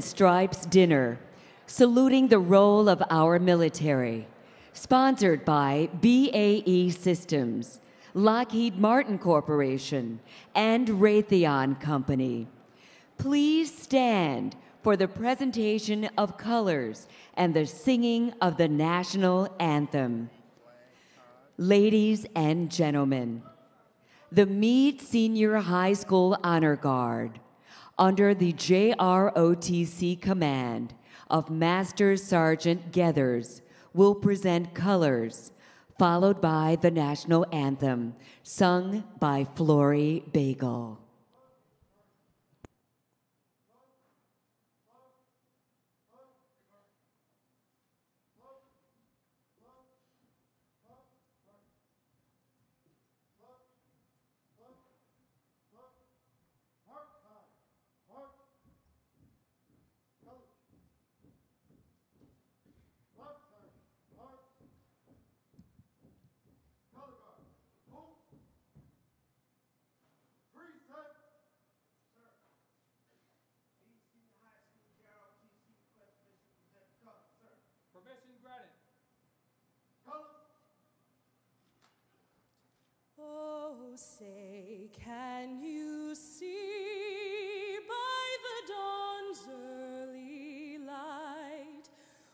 Stripes Dinner, saluting the role of our military, sponsored by BAE Systems, Lockheed Martin Corporation, and Raytheon Company. Please stand for the presentation of colors and the singing of the national anthem. Ladies and gentlemen, the Meade Senior High School Honor Guard, under the JROTC command of Master Sergeant Gethers, will present colors, followed by the national anthem, sung by Flory Bagel. Oh, say, can you see by the dawn's early light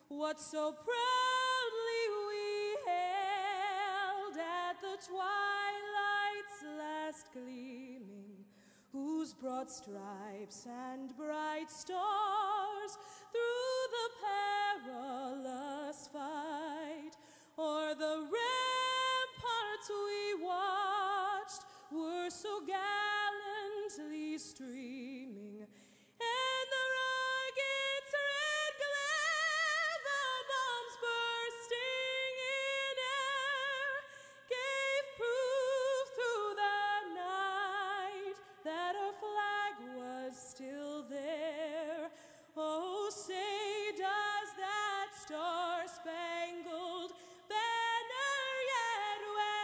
what so proudly we hailed at the twilight's last gleaming, whose broad stripes and bright stars through the perilous fight o'er the ramparts we watched were so gallantly streaming, and the rocket's red glare, the bombs bursting in air, gave proof through the night that our flag was still there. Oh, say, does that star-spangled banner yet wave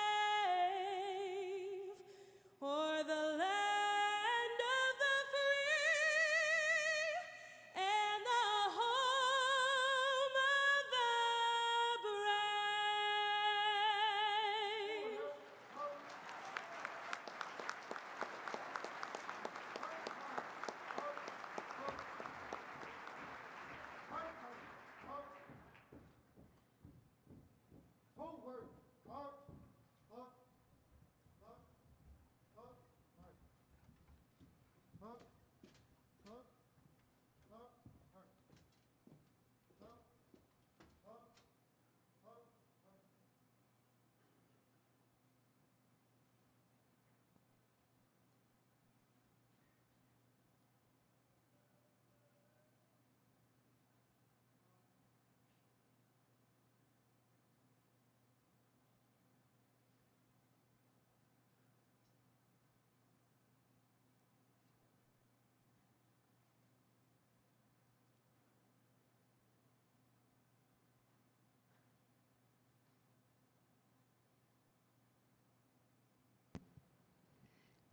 o'er the land of the free and the home of the brave?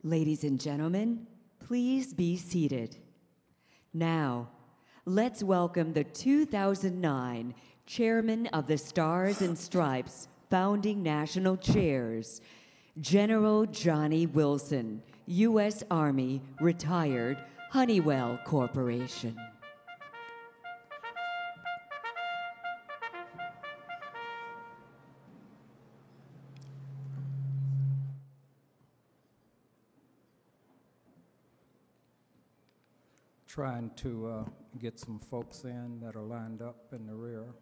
Ladies and gentlemen, please be seated. Now, let's welcome the 2009 Chairman of the Stars and Stripes Founding National Chairs, General Johnny Wilson, U.S. Army, retired, Honeywell Corporation. Trying to get some folks in that are lined up in the rear.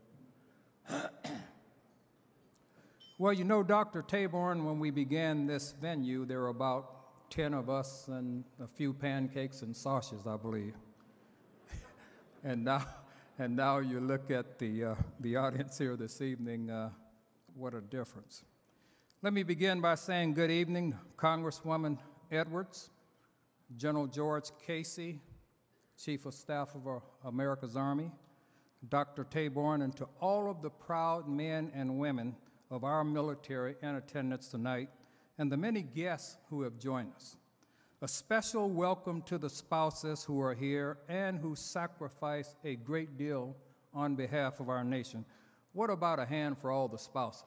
Well, you know, Dr. Taborn, when we began this venue, there were about 10 of us and a few pancakes and sausages, I believe. and now you look at the audience here this evening, what a difference. Let me begin by saying good evening, Congresswoman Edwards, General George Casey, Chief of Staff of America's Army, Dr. Taborn, and to all of the proud men and women of our military in attendance tonight, and the many guests who have joined us. A special welcome to the spouses who are here and who sacrifice a great deal on behalf of our nation. What about a hand for all the spouses?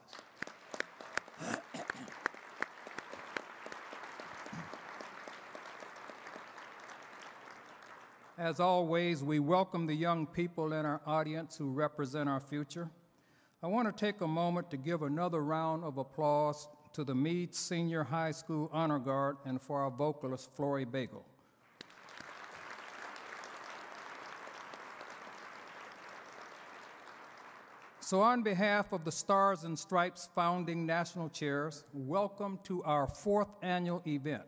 As always, we welcome the young people in our audience who represent our future. I want to take a moment to give another round of applause to the Meade Senior High School Honor Guard and for our vocalist, Flory Bagel. So on behalf of the Stars and Stripes founding national chairs, welcome to our 4th annual event,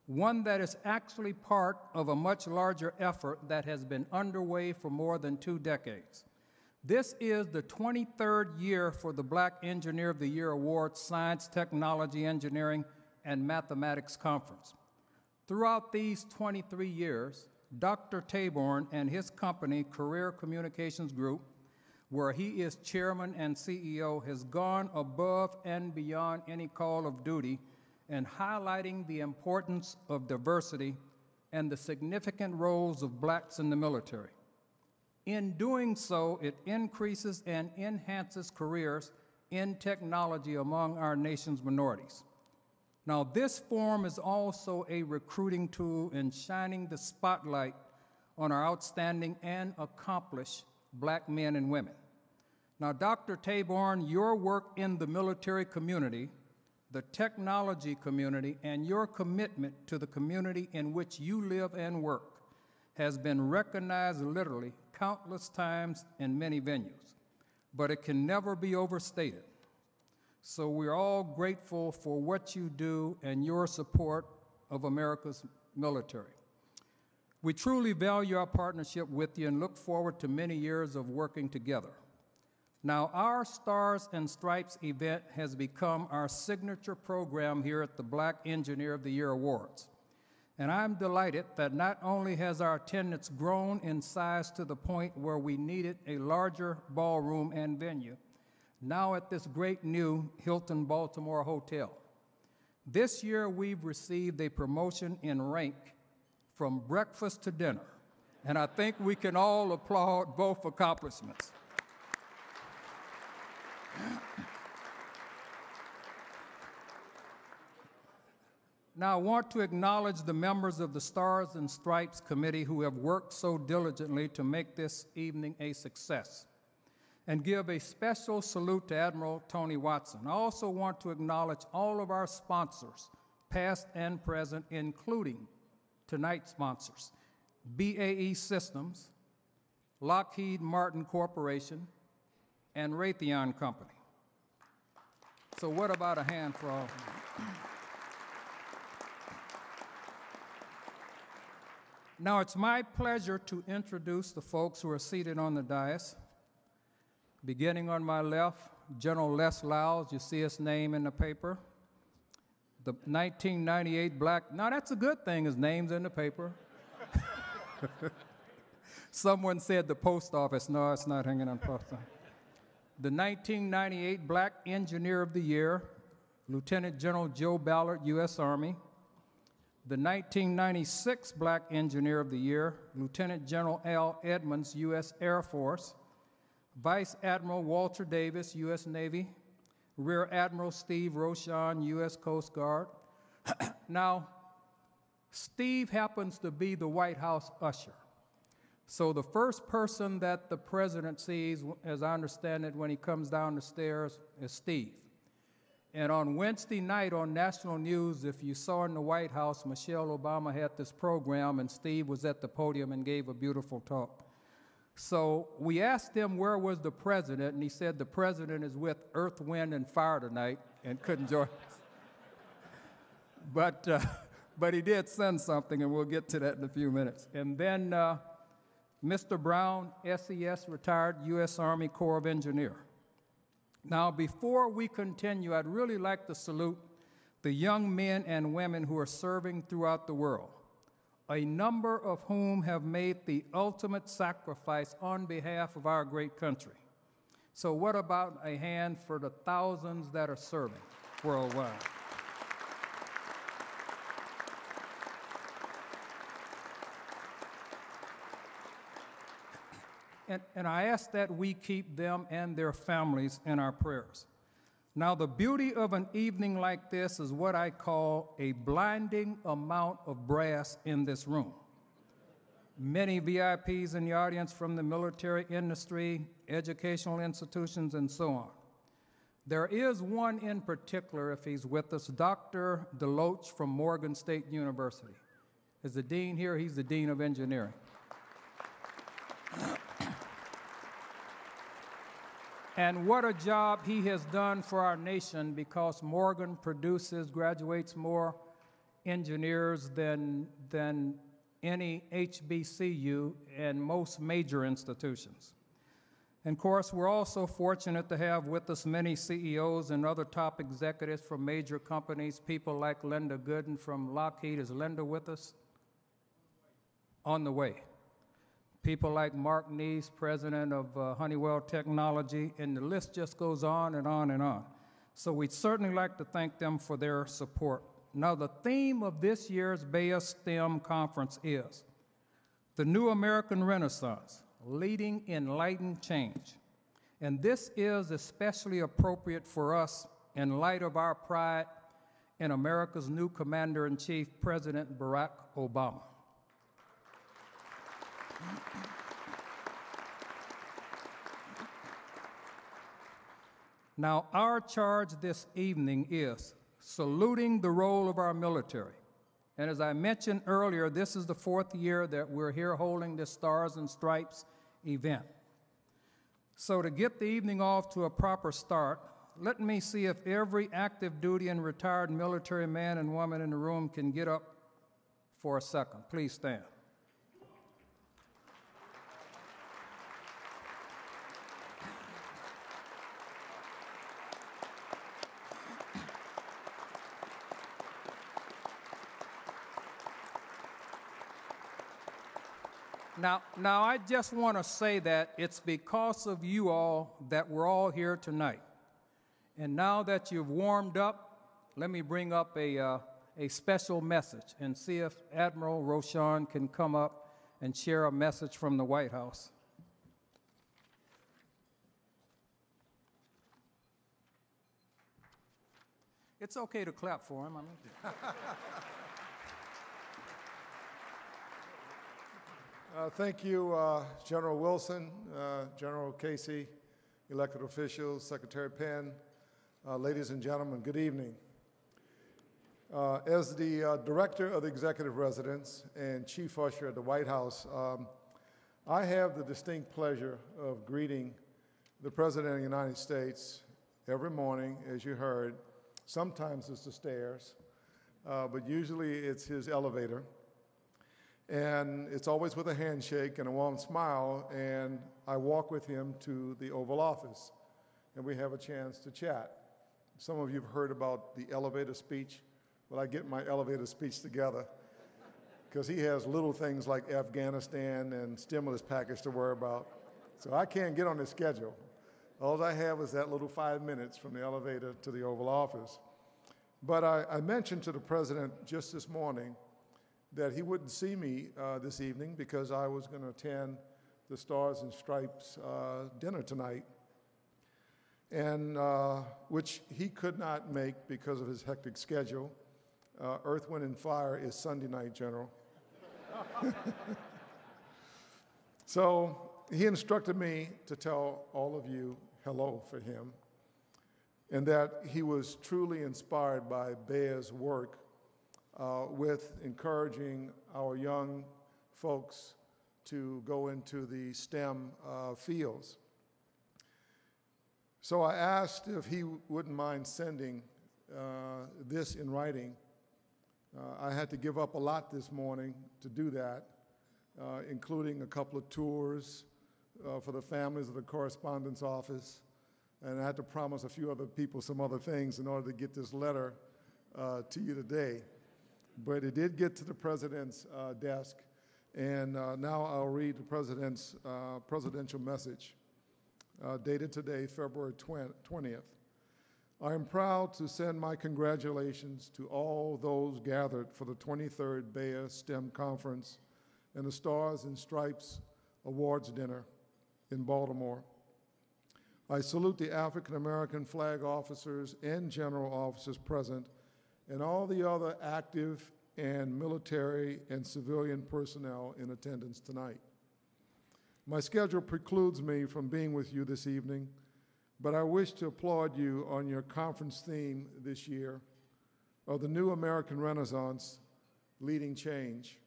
one that is actually part of a much larger effort that has been underway for more than 2 decades. This is the 23rd year for the Black Engineer of the Year Award Science, Technology, Engineering, and Mathematics Conference. Throughout these 23 years, Dr. Taborn and his company, Career Communications Group, where he is chairman and CEO, has gone above and beyond any call of duty in highlighting the importance of diversity and the significant roles of blacks in the military. In doing so, it increases and enhances careers in technology among our nation's minorities. Now, this forum is also a recruiting tool in shining the spotlight on our outstanding and accomplished black men and women. Now, Dr. Taborn, your work in the military community, the technology community, and your commitment to the community in which you live and work has been recognized literally countless times in many venues, but it can never be overstated. So we're all grateful for what you do and your support of America's military. We truly value our partnership with you and look forward to many years of working together. Now, our Stars and Stripes event has become our signature program here at the Black Engineer of the Year Awards. And I'm delighted that not only has our attendance grown in size to the point where we needed a larger ballroom and venue, now at this great new Hilton Baltimore Hotel. This year, we've received a promotion in rank from breakfast to dinner, and I think we can all applaud both accomplishments. Now, I want to acknowledge the members of the Stars and Stripes Committee who have worked so diligently to make this evening a success, and give a special salute to Admiral Tony Watson. I also want to acknowledge all of our sponsors, past and present, including tonight's sponsors, BAE Systems, Lockheed Martin Corporation, and Raytheon Company. So what about a hand for all of them? Now, it's my pleasure to introduce the folks who are seated on the dais. Beginning on my left, General Les Lyles, you see his name in the paper. The 1998 Black, now that's a good thing, his name's in the paper. Someone said the post office, no, it's not hanging on post office. The 1998 Black Engineer of the Year, Lieutenant General Joe Ballard, U.S. Army. The 1996 Black Engineer of the Year, Lieutenant General Al Edmonds, U.S. Air Force. Vice Admiral Walter Davis, U.S. Navy. Rear Admiral Steve Rochon, U.S. Coast Guard. Now, Steve happens to be the White House usher. So the first person that the president sees, as I understand it, when he comes down the stairs is Steve. And on Wednesday night on national news, if you saw in the White House, Michelle Obama had this program and Steve was at the podium and gave a beautiful talk. So we asked him where was the president, and he said the president is with Earth, Wind, and Fire tonight and couldn't join us. But he did send something, and we'll get to that in a few minutes. And then Mr. Brown, SES, retired U.S. Army Corps of Engineers. Now, before we continue, I'd really like to salute the young men and women who are serving throughout the world, a number of whom have made the ultimate sacrifice on behalf of our great country. So what about a hand for the thousands that are serving worldwide? And I ask that we keep them and their families in our prayers. Now, the beauty of an evening like this is what I call a blinding amount of brass in this room. Many VIPs in the audience from the military industry, educational institutions, and so on. There is one in particular, if he's with us, Dr. DeLoach from Morgan State University. Is the dean here? He's the dean of engineering. And what a job he has done for our nation, because Morgan graduates more engineers than any HBCU and most major institutions. And of course, we're also fortunate to have with us many CEOs and other top executives from major companies, people like Linda Gooden from Lockheed. Is Linda with us? On the way. People like Mark Neese, president of Honeywell Technology, and the list just goes on and on and on. So we'd certainly like to thank them for their support. Now, the theme of this year's BEA STEM conference is the New American Renaissance, Leading Enlightened Change. And this is especially appropriate for us in light of our pride in America's new Commander-in-Chief, President Barack Obama. Now, our charge this evening is saluting the role of our military. And as I mentioned earlier, this is the 4th year that we're here holding this Stars and Stripes event. So to get the evening off to a proper start, let me see if every active duty and retired military man and woman in the room can get up for a second. Please stand. Now, I just want to say that it's because of you all that we're all here tonight. And now that you've warmed up, let me bring up a special message and see if Admiral Roshan can come up and share a message from the White House. It's okay to clap for him. I mean. Thank you, General Wilson, General Casey, elected officials, Secretary Penn, ladies and gentlemen, good evening. As the Director of the Executive Residence and Chief Usher at the White House, I have the distinct pleasure of greeting the President of the United States every morning, as you heard. Sometimes it's the stairs, but usually it's his elevator. And it's always with a handshake and a warm smile, and I walk with him to the Oval Office, and we have a chance to chat. Some of you have heard about the elevator speech. Well, I get my elevator speech together because he has little things like Afghanistan and stimulus package to worry about. So I can't get on his schedule. All I have is that little 5 minutes from the elevator to the Oval Office. But I mentioned to the President just this morning that he wouldn't see me this evening because I was going to attend the Stars and Stripes dinner tonight, and which he could not make because of his hectic schedule. Earth, Wind, and Fire is Sunday night, General. So he instructed me to tell all of you hello for him, and that he was truly inspired by BEA's work with encouraging our young folks to go into the STEM fields. So I asked if he wouldn't mind sending this in writing. I had to give up a lot this morning to do that, including a couple of tours for the families of the correspondence office, and I had to promise a few other people some other things in order to get this letter to you today. But it did get to the President's desk, and now I'll read the President's presidential message, dated today, February 20th. I am proud to send my congratulations to all those gathered for the 23rd BEA STEM Conference and the Stars and Stripes Awards Dinner in Baltimore. I salute the African American flag officers and general officers present and all the other active and military and civilian personnel in attendance tonight. My schedule precludes me from being with you this evening, but I wish to applaud you on your conference theme this year of the New American Renaissance, Leading Change.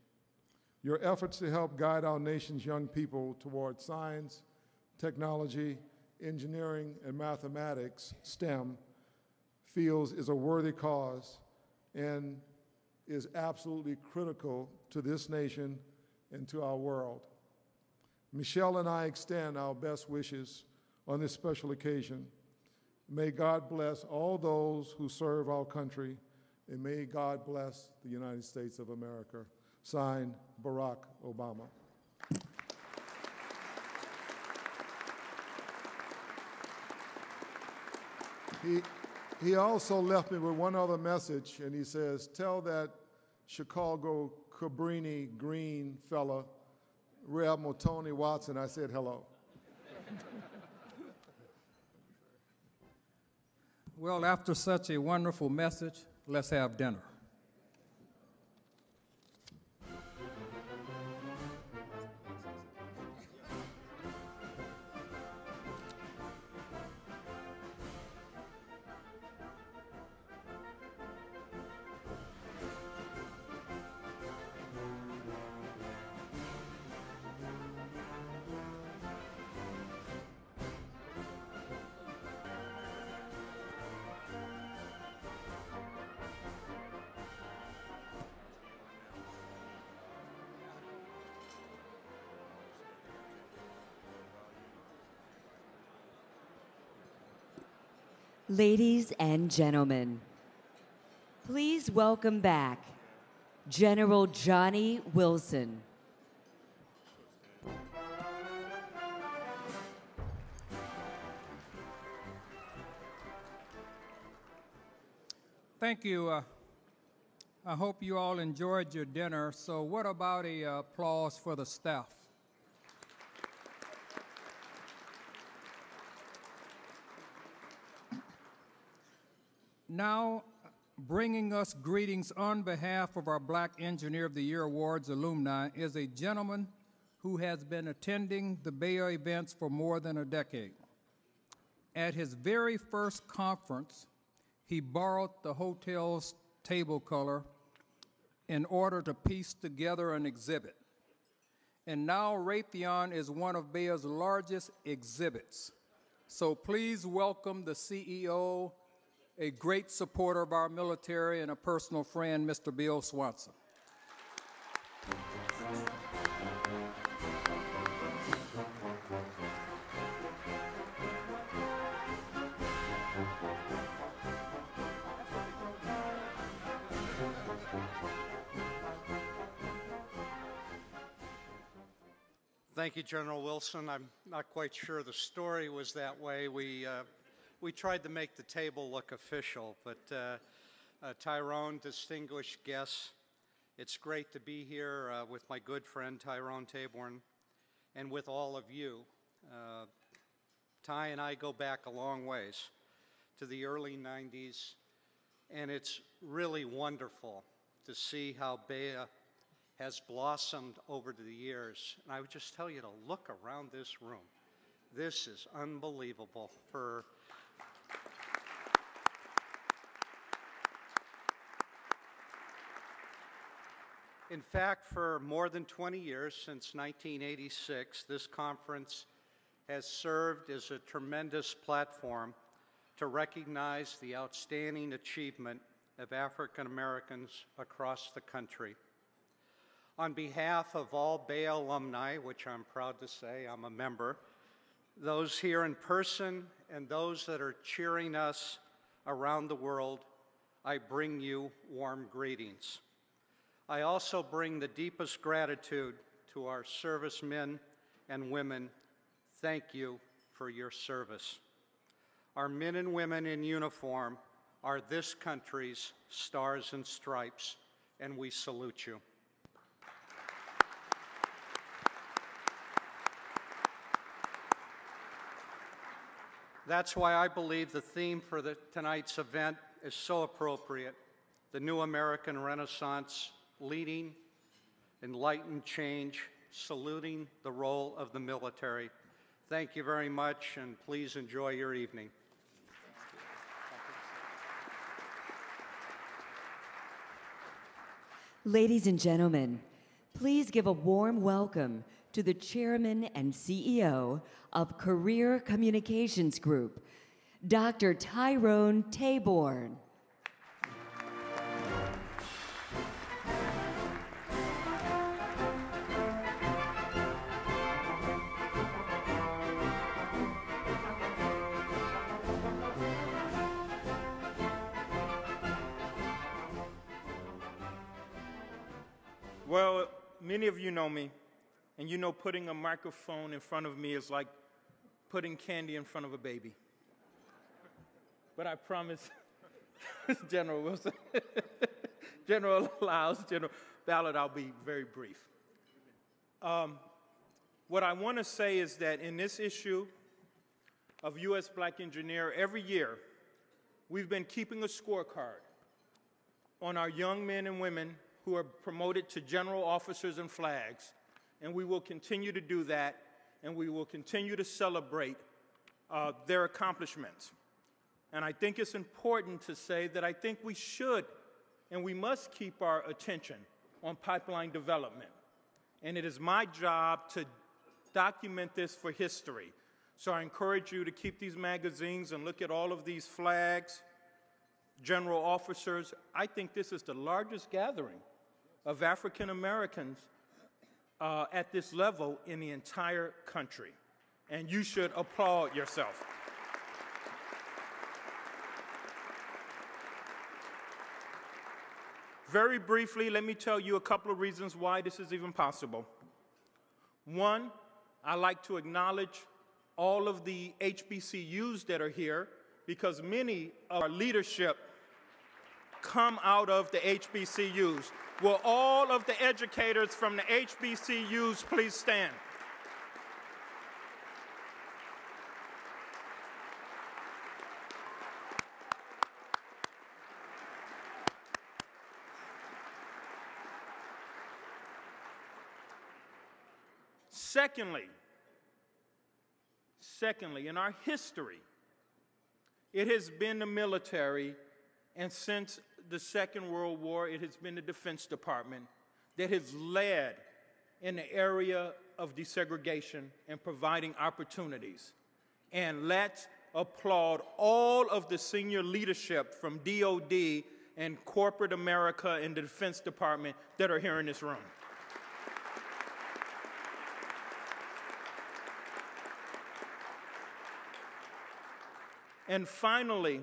Your efforts to help guide our nation's young people toward science, technology, engineering, and mathematics, STEM, feels is a worthy cause and is absolutely critical to this nation and to our world. Michelle and I extend our best wishes on this special occasion. May God bless all those who serve our country, and may God bless the United States of America. Signed, Barack Obama. He also left me with one other message, and he says, tell that Chicago Cabrini Green fella, Rear Admiral Tony Watson, I said hello. Well, after such a wonderful message, let's have dinner. Ladies and gentlemen, please welcome back General Johnny Wilson. Thank you. I hope you all enjoyed your dinner. So what about a applause for the staff? Now, bringing us greetings on behalf of our Black Engineer of the Year Awards alumni is a gentleman who has been attending the Bay Area events for more than a decade. At his very first conference, he borrowed the hotel's table color in order to piece together an exhibit. And now Raytheon is one of Baya's largest exhibits. So please welcome the CEO, a great supporter of our military and a personal friend, Mr. Bill Swanson. Thank you, General Wilson. I'm not quite sure the story was that way. We tried to make the table look official, but Tyrone, distinguished guests, it's great to be here with my good friend Tyrone Taborn and with all of you. Ty and I go back a long ways to the early 90s, and it's really wonderful to see how Baya has blossomed over the years. And I would just tell you to look around this room. This is unbelievable. In fact, for more than 20 years, since 1986, this conference has served as a tremendous platform to recognize the outstanding achievement of African Americans across the country. On behalf of all Baya alumni, which I'm proud to say I'm a member, those here in person and those that are cheering us around the world, I bring you warm greetings. I also bring the deepest gratitude to our servicemen and women. Thank you for your service. Our men and women in uniform are this country's stars and stripes, and we salute you. That's why I believe the theme for tonight's event is so appropriate. The new American Renaissance, leading enlightened change, saluting the role of the military. Thank you very much, and please enjoy your evening. Ladies and gentlemen, please give a warm welcome to the Chairman and CEO of Career Communications Group, Dr. Tyrone Taborn. Well, many of you know me, and you know putting a microphone in front of me is like putting candy in front of a baby. But I promise, General Wilson, General Lyles, General Ballard, I'll be very brief. What I want to say is that in this issue of U.S. Black Engineer, every year we've been keeping a scorecard on our young men and women who are promoted to general officers and flags, and we will continue to do that, and we will continue to celebrate their accomplishments. And I think it's important to say that I think we should and we must keep our attention on pipeline development. And it is my job to document this for history. So I encourage you to keep these magazines and look at all of these flags, general officers. I think this is the largest gathering of African Americans at this level in the entire country. And you should applaud yourself. Very briefly, let me tell you a couple of reasons why this is even possible. One, I like to acknowledge all of the HBCUs that are here, because many of our leadership come out of the HBCUs. Will all of the educators from the HBCUs please stand? Secondly, in our history, it has been the military, and since the Second World War, it has been the Defense Department that has led in the area of desegregation and providing opportunities. And let's applaud all of the senior leadership from DOD and corporate America and the Defense Department that are here in this room. And finally,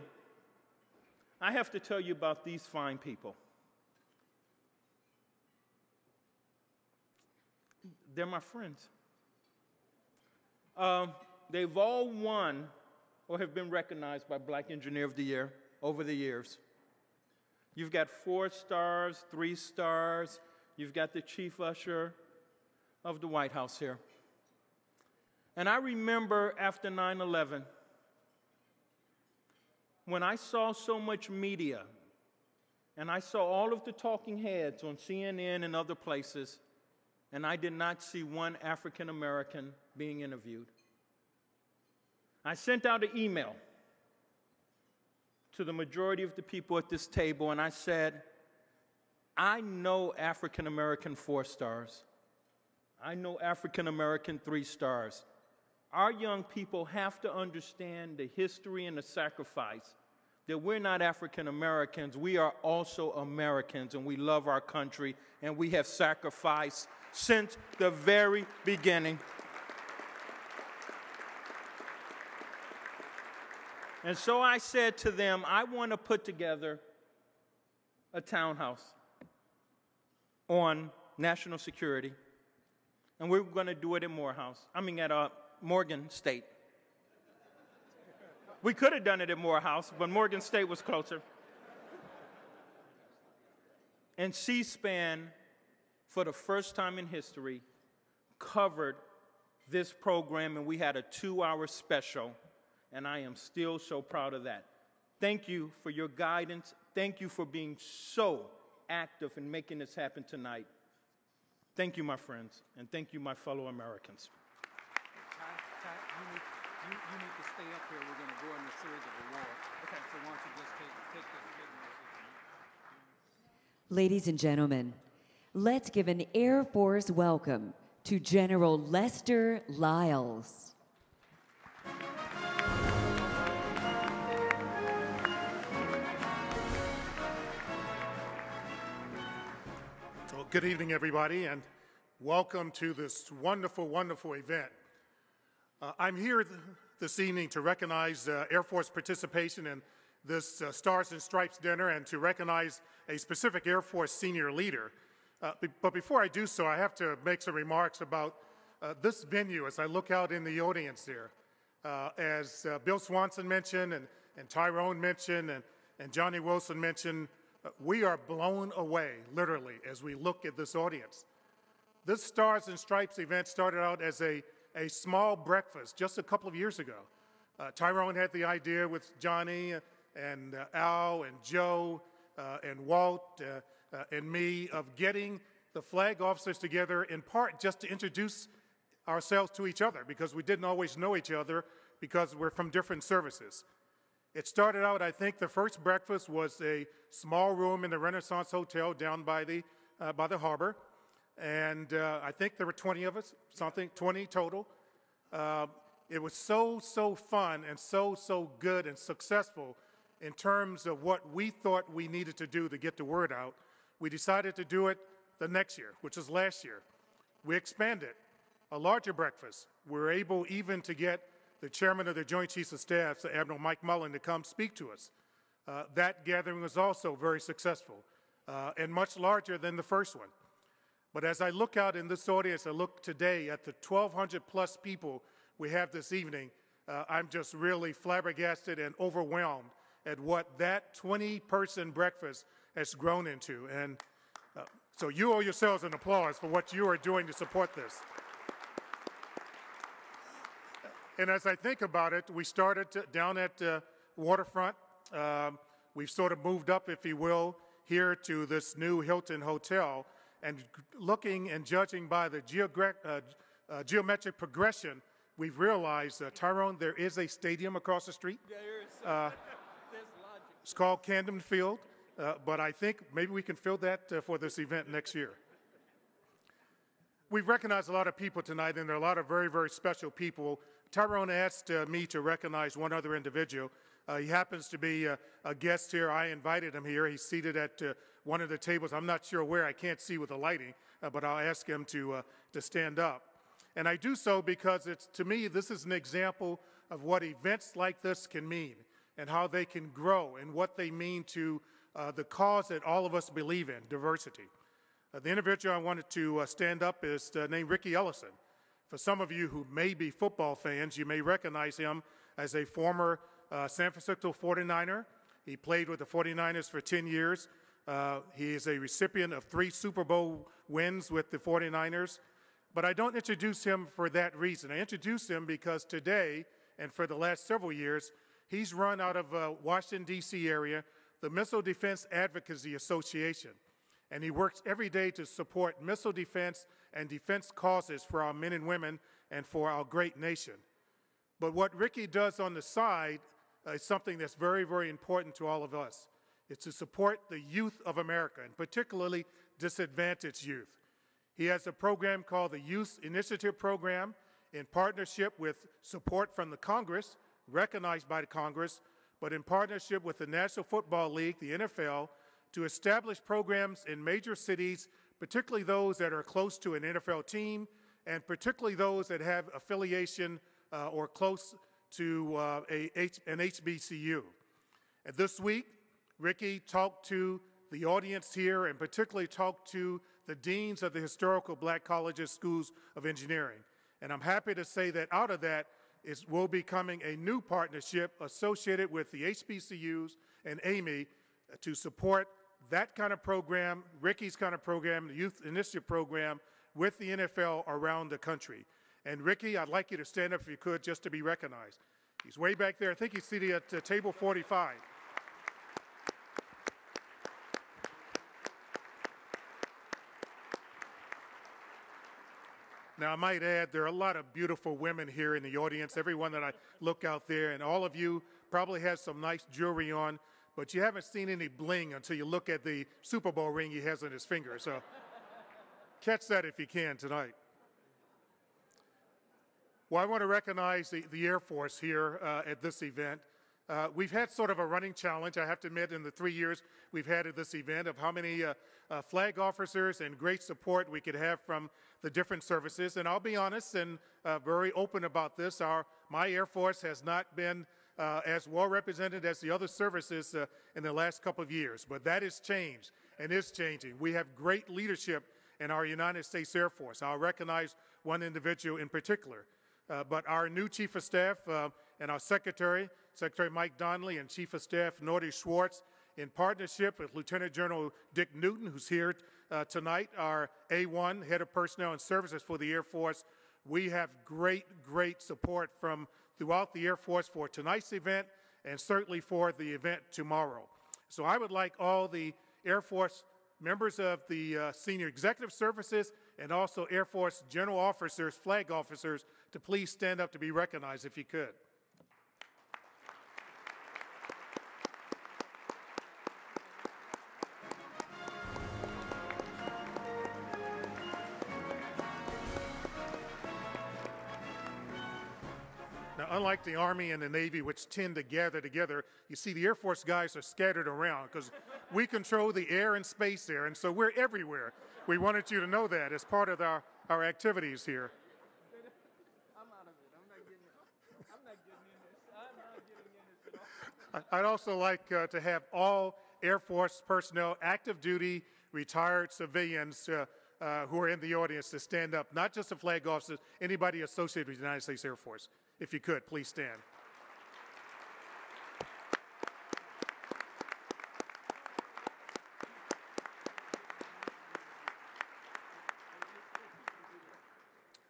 I have to tell you about these fine people. They're my friends. They've all won or have been recognized by Black Engineer of the Year over the years. You've got 4 stars, 3 stars. You've got the chief usher of the White House here. And I remember after 9/11, when I saw so much media, and I saw all of the talking heads on CNN and other places, and I did not see one African American being interviewed. I sent out an email to the majority of the people at this table, and I said, I know African American 4 stars. I know African American 3 stars. Our young people have to understand the history and the sacrifice, that we're not African Americans, we are also Americans, and we love our country, and we have sacrificed since the very beginning. And so I said to them, I want to put together a townhouse on national security, and we're going to do it at Morgan State. We could have done it at Morehouse, but Morgan State was closer. And C-SPAN, for the first time in history, covered this program, and we had a 2-hour special. and I am still so proud of that. Thank you for your guidance. Thank you for being so active in making this happen tonight. Thank you, my friends, and thank you, my fellow Americans. Ty, you need to stay up here. We're going to go in the series of awards. Okay. So why don't you just take this video. Ladies and gentlemen, let's give an Air Force welcome to General Lester Lyles. Well, good evening, everybody, and welcome to this wonderful, wonderful event. I'm here this evening to recognize Air Force participation in this Stars and Stripes dinner and to recognize a specific Air Force senior leader. But before I do so, I have to make some remarks about this venue as I look out in the audience here. As Bill Swanson mentioned and Tyrone mentioned and Johnny Wilson mentioned, we are blown away, literally, as we look at this audience. This Stars and Stripes event started out as a small breakfast just a couple of years ago. Tyrone had the idea with Johnny and Al and Joe and Walt and me of getting the flag officers together in part just to introduce ourselves to each other because we didn't always know each other because we're from different services. It started out, I think the first breakfast was a small room in the Renaissance Hotel down by the harbor. And I think there were 20 of us, 20 total. It was so fun and so good and successful in terms of what we thought we needed to do to get the word out. We decided to do it the next year, which was last year. We expanded a larger breakfast. We were able even to get the chairman of the Joint Chiefs of Staff, Sir Admiral Mike Mullen, to come speak to us. That gathering was also very successful and much larger than the first one. But as I look out in this audience, I look today at the 1,200 plus people we have this evening, I'm just really flabbergasted and overwhelmed at what that 20-person breakfast has grown into. And so you owe yourselves an applause for what you are doing to support this. And as I think about it, we started down at Waterfront. We've sort of moved up, if you will, here to this new Hilton Hotel. And looking and judging by the geometric progression, we've realized, Tyrone, there is a stadium across the street. Yeah, there is. It's called Camden Field, but I think maybe we can fill that for this event next year. We've recognized a lot of people tonight, and there are a lot of very, very special people. Tyrone asked me to recognize one other individual. He happens to be a guest here. I invited him here. He's seated at one of the tables. I'm not sure where. I can't see with the lighting, but I'll ask him to stand up. And I do so because to me, this is an example of what events like this can mean and how they can grow and what they mean to the cause that all of us believe in, diversity. The individual I wanted to stand up is named Ricky Ellison. For some of you who may be football fans, you may recognize him as a former San Francisco 49er. He played with the 49ers for 10 years. He is a recipient of 3 Super Bowl wins with the 49ers. But I don't introduce him for that reason. I introduce him because today, and for the last several years, he's run out of Washington, D.C. area, the Missile Defense Advocacy Association. And he works every day to support missile defense and defense causes for our men and women and for our great nation. But what Ricky does on the side is something that's very, very important to all of us. It's to support the youth of America, and particularly disadvantaged youth. He has a program called the Youth Initiative Program in partnership with support from the Congress, recognized by the Congress, but in partnership with the National Football League, the NFL, to establish programs in major cities, particularly those that are close to an NFL team, and particularly those that have affiliation or close to an HBCU. And this week, Ricky talked to the audience here and particularly talked to the deans of the historical black colleges, schools of engineering. And I'm happy to say that out of that will be coming a new partnership associated with the HBCUs and AMI to support that kind of program, Ricky's kind of program, the Youth Initiative Program, with the NFL around the country. And Ricky, I'd like you to stand up if you could, just to be recognized. He's way back there. I think he's seated at table 45. Now, I might add, there are a lot of beautiful women here in the audience, everyone that I look out there, and all of you probably have some nice jewelry on, but you haven't seen any bling until you look at the Super Bowl ring he has on his finger. So catch that if you can tonight. Well, I want to recognize the Air Force here at this event. We've had sort of a running challenge, I have to admit, in the 3 years we've had at this event of how many flag officers and great support we could have from the different services. And I'll be honest and very open about this. My Air Force has not been as well represented as the other services in the last couple of years. But that has changed and is changing. We have great leadership in our United States Air Force. I'll recognize one individual in particular. But our new Chief of Staff and our Secretary Mike Donnelly, and Chief of Staff Nordy Schwartz, in partnership with Lieutenant General Dick Newton, who's here tonight, our A1, Head of Personnel and Services for the Air Force. We have great support from throughout the Air Force for tonight's event and certainly for the event tomorrow. So I would like all the Air Force members of the senior executive services and also Air Force general officers, flag officers, to please stand up to be recognized if you could. Now, unlike the Army and the Navy, which tend to gather together, you see the Air Force guys are scattered around because we control the air and space there, and so we're everywhere. We wanted you to know that as part of our activities here. I'm out of it. I'm not getting in this at all. I'd also like to have all Air Force personnel, active duty, retired civilians who are in the audience to stand up, not just the flag officers, anybody associated with the United States Air Force. If you could, please stand.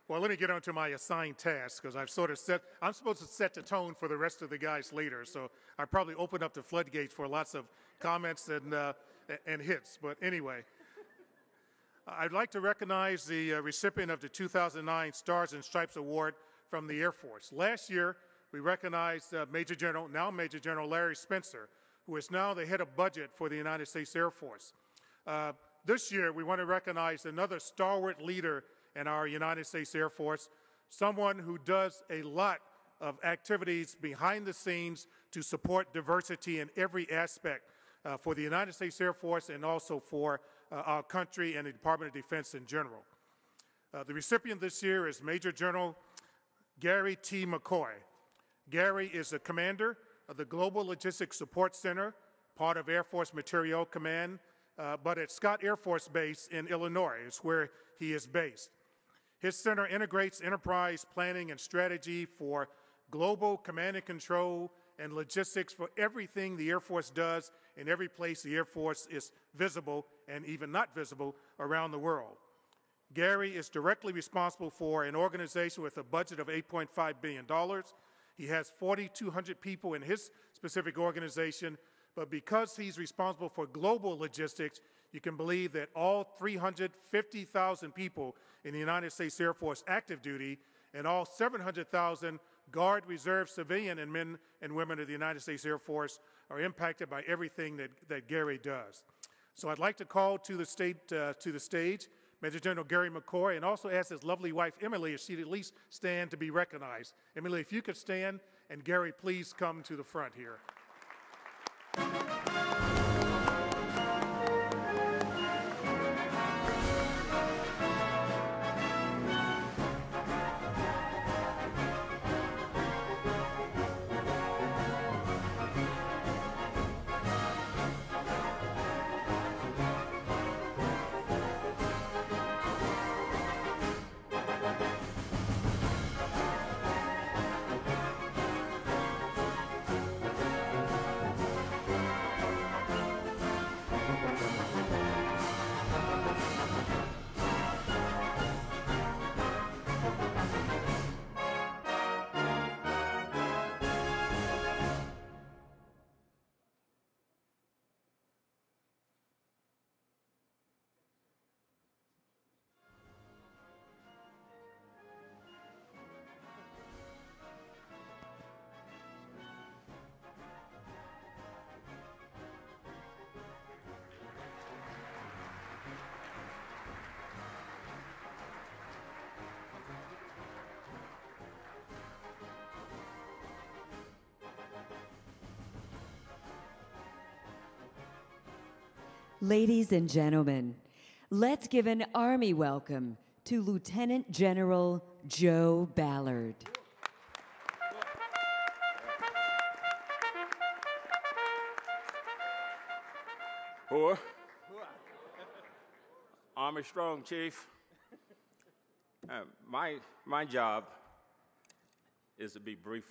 Well, let me get on to my assigned task, because I'm supposed to set the tone for the rest of the guys later, so I probably open up the floodgates for lots of comments and hits. But anyway, I'd like to recognize the recipient of the 2009 Stars and Stripes Award from the Air Force. Last year, we recognized Major General Larry Spencer, who is now the head of budget for the United States Air Force. This year, we want to recognize another stalwart leader in our United States Air Force, someone who does a lot of activities behind the scenes to support diversity in every aspect for the United States Air Force and also for our country and the Department of Defense in general. The recipient this year is Major General Gary T. McCoy. Gary is the commander of the Global Logistics Support Center, part of Air Force Materiel Command, but at Scott Air Force Base in Illinois is where he is based. His center integrates enterprise planning and strategy for global command and control and logistics for everything the Air Force does in every place the Air Force is visible and even not visible around the world. Gary is directly responsible for an organization with a budget of $8.5 billion. He has 4,200 people in his specific organization, but because he's responsible for global logistics, you can believe that all 350,000 people in the United States Air Force active duty and all 700,000 Guard, Reserve, civilian, and men and women of the United States Air Force are impacted by everything that Gary does. So I'd like to call to the stage Major General Gary McCoy, and also ask his lovely wife, Emily, if she'd at least stand to be recognized. Emily, if you could stand, and Gary, please come to the front here. Ladies and gentlemen, let's give an Army welcome to Lieutenant General Joe Ballard. Who? Army strong, Chief. My job is to be brief,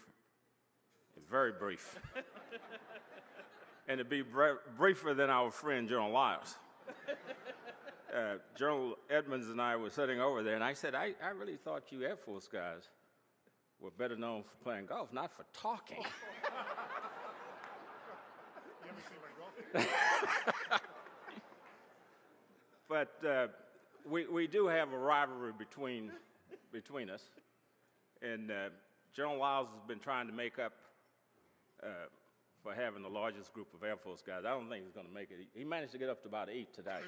very brief, and to be briefer than our friend General Lyles. General Edmonds and I were sitting over there, and I said, I really thought you Air Force guys were better known for playing golf, not for talking. But we do have a rivalry between us, and General Lyles has been trying to make up for having the largest group of Air Force guys. I don't think he's going to make it. He managed to get up to about 8 today.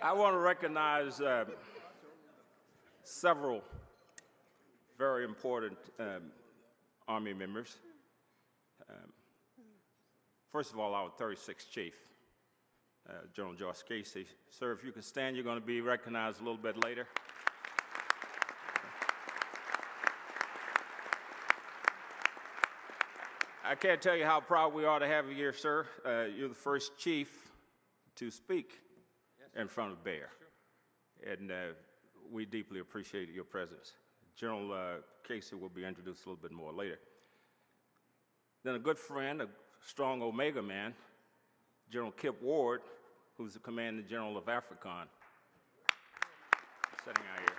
I want to recognize several very important Army members. First of all, our 36th Chief, General Josh Casey. Sir, if you can stand, you're going to be recognized a little bit later. I can't tell you how proud we are to have you here, sir. You're the first chief to speak in front of Bear, and we deeply appreciate your presence. General Casey will be introduced a little bit more later. Then a good friend, a strong Omega man, General Kip Ward, who's the commanding general of AFRICOM, sitting out here.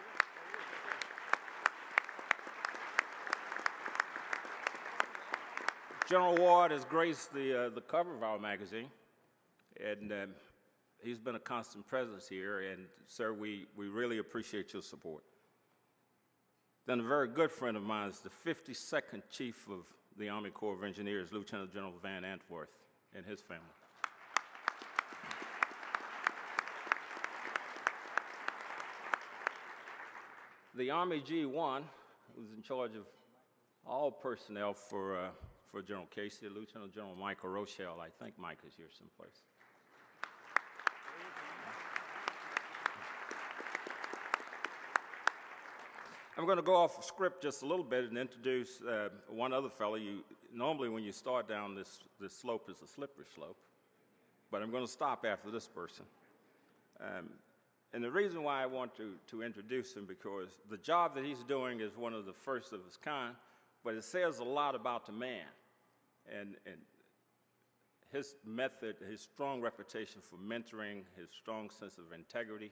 General Ward has graced the cover of our magazine, and he's been a constant presence here, and sir, we really appreciate your support. Then a very good friend of mine is the 52nd Chief of the Army Corps of Engineers, Lieutenant General Van Antwerp, and his family. The Army G1, who's in charge of all personnel for General Casey, Lieutenant General Michael Rochelle. I think Mike is here someplace. I'm going to go off script just a little bit and introduce one other fellow. Normally when you start down this slope is a slippery slope, but I'm going to stop after this person. And the reason why I want to introduce him, because the job that he's doing is one of the first of its kind, but it says a lot about the man and his method, his strong reputation for mentoring, his strong sense of integrity,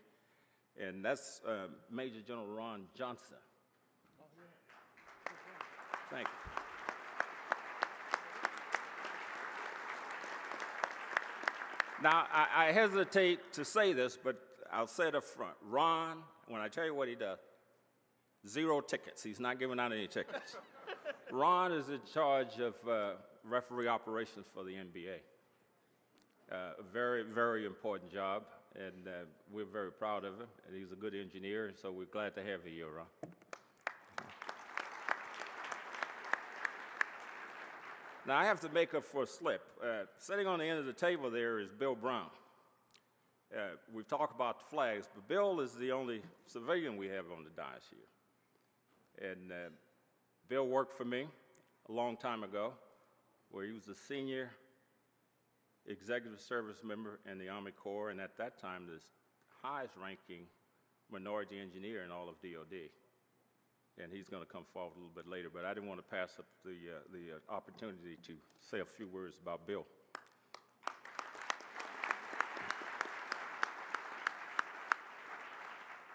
and that's Major General Ron Johnson. Thank you. Now, I hesitate to say this, but I'll say it up front. Ron, when I tell you what he does, 0 tickets. He's not giving out any tickets. Ron is in charge of referee operations for the NBA. A very, very important job, and we're very proud of him. And he's a good engineer, and so we're glad to have you here, Ron. Now, I have to make up for a slip. Sitting on the end of the table there is Bill Brown. We've talked about the flags, but Bill is the only civilian we have on the dais here. And Bill worked for me a long time ago, where he was a senior executive service member in the Army Corps, and at that time, the highest ranking minority engineer in all of DOD. And he's going to come forward a little bit later, but I didn't want to pass up the opportunity to say a few words about Bill.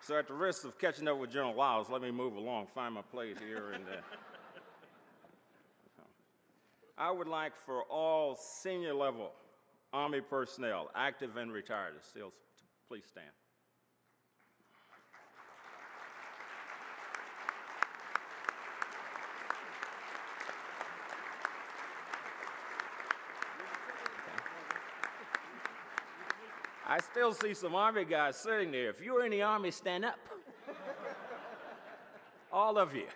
So at the risk of catching up with General Lyles, let me move along, find my place here. And I would like for all senior level Army personnel, active and retired, to please stand. I still see some Army guys sitting there. If you're in the Army, stand up. All of you.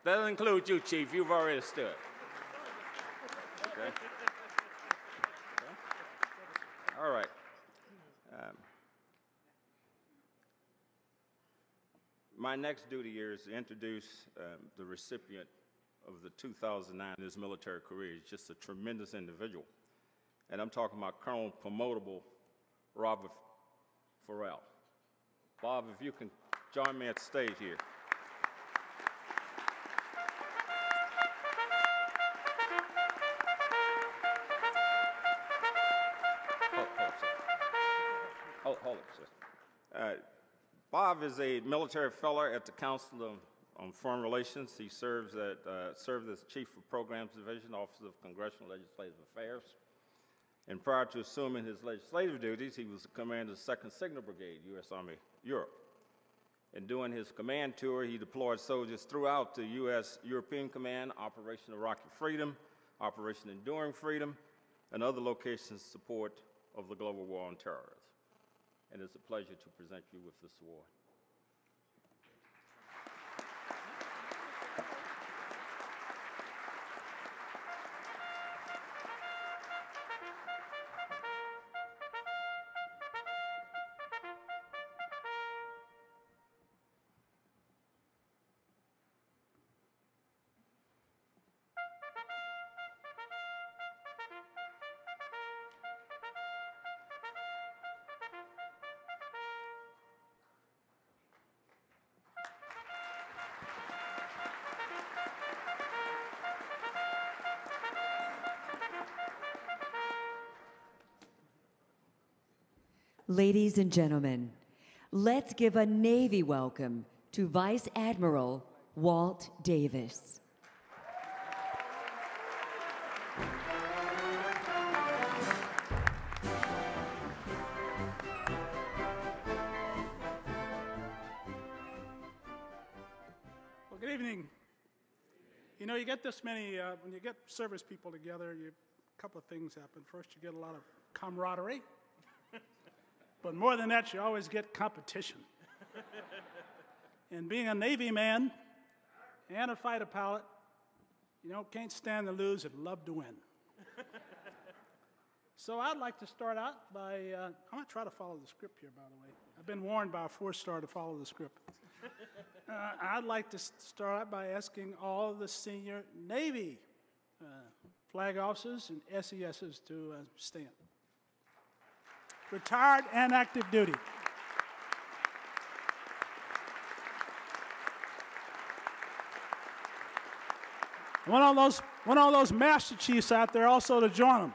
That doesn't include you, Chief. You've already stood. Okay. All right. My next duty here is to introduce the recipient of the 2009 in his military career. He's just a tremendous individual. And I'm talking about Colonel Promotable Robert Farrell. Bob, if you can join me at the stage here. Hold it, sir. Bob is a military fellow at the Council on Foreign Relations. He served as Chief of Programs Division, Office of Congressional Legislative Affairs. And prior to assuming his legislative duties, he was the commander of the 2nd Signal Brigade, U.S. Army, Europe. And during his command tour, he deployed soldiers throughout the U.S. European Command, Operation Iraqi Freedom, Operation Enduring Freedom, and other locations in support of the global war on terrorism. And it's a pleasure to present you with this award. Ladies and gentlemen, let's give a Navy welcome to Vice Admiral Walt Davis. Well, good evening. You know, you get this many, when you get service people together, a couple of things happen. First, you get a lot of camaraderie. But more than that, you always get competition. And being a Navy man and a fighter pilot, you know, can't stand to lose and love to win. So I'd like to start out by, I'm going to try to follow the script here, by the way. I've been warned by a 4-star to follow the script. I'd like to start out by asking all the senior Navy flag officers and SESs to stand. Retired and active duty. I want all those Master Chiefs out there also to join them.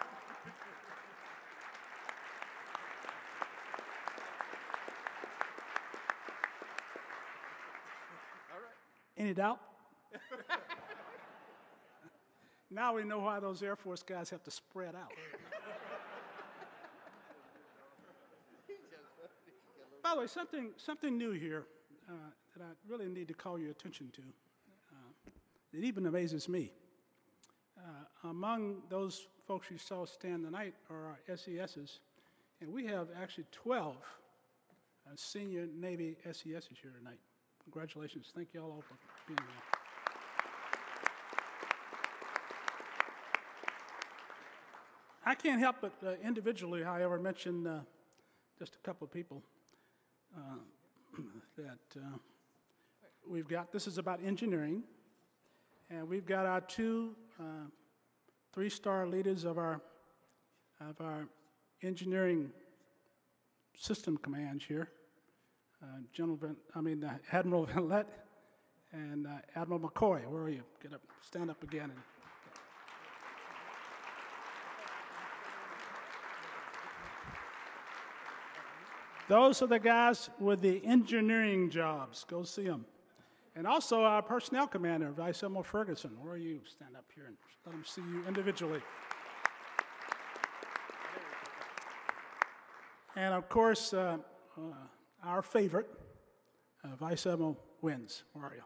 Any doubt? Now we know why those Air Force guys have to spread out. By the way, something new here that I really need to call your attention to. It even amazes me. Among those folks you saw stand tonight are our SESs, and we have actually 12 senior Navy SESs here tonight. Congratulations. Thank you all for being here. I can't help but individually, however, mention just a couple of people that we've got. This is about engineering, and we've got our 2 3-star leaders of our engineering system commands here, Admiral Villette and Admiral McCoy. Where are you? Get up, stand up again. Those are the guys with the engineering jobs. Go see them. And also our personnel commander, Vice Admiral Ferguson. Where are you? Stand up here and let them see you individually. And of course, our favorite, Vice Admiral Wins. Where are you?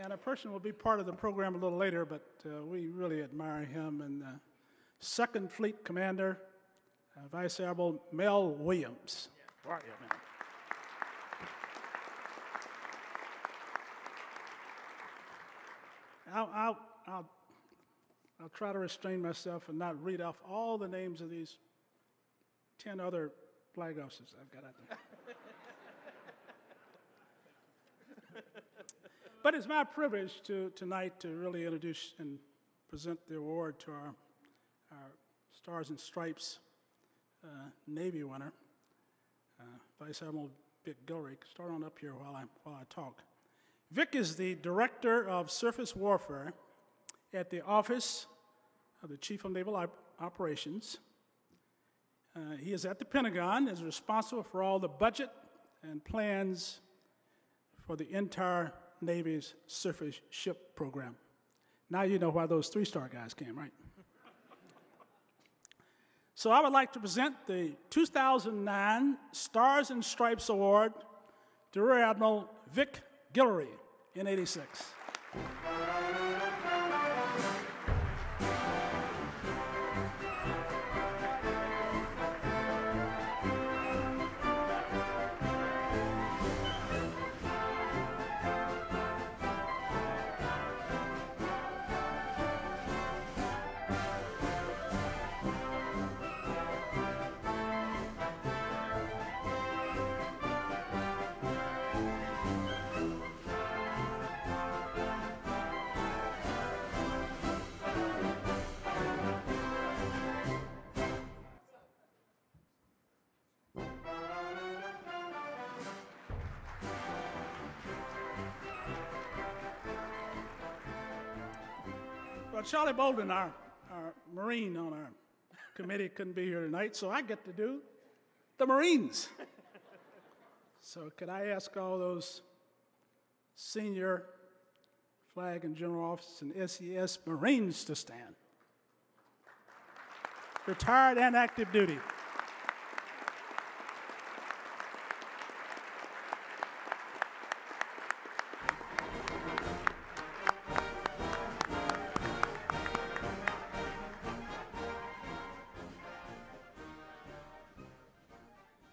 And a person will be part of the program a little later, but we really admire him. And Second Fleet Commander, Vice Admiral Mel Williams. Where are you, man? I'll try to restrain myself and not read off all the names of these 10 other flag officers I've got out there. But it's my privilege tonight to really introduce and present the award to our Stars and Stripes Navy winner, Vice Admiral Vic Guillory. Start on up here while I talk. Vic is the Director of Surface Warfare at the Office of the Chief of Naval Operations. He is at the Pentagon, is responsible for all the budget and plans for the entire Navy's surface ship program. Now you know why those three-star guys came, right? So I would like to present the 2009 Stars and Stripes Award to Rear Admiral Vic Guillory in '86. Well, Charlie Bolden, our Marine on our committee, couldn't be here tonight, so I get to do the Marines. So could I ask all those senior flag and general officers and SES Marines to stand? Retired and active duty.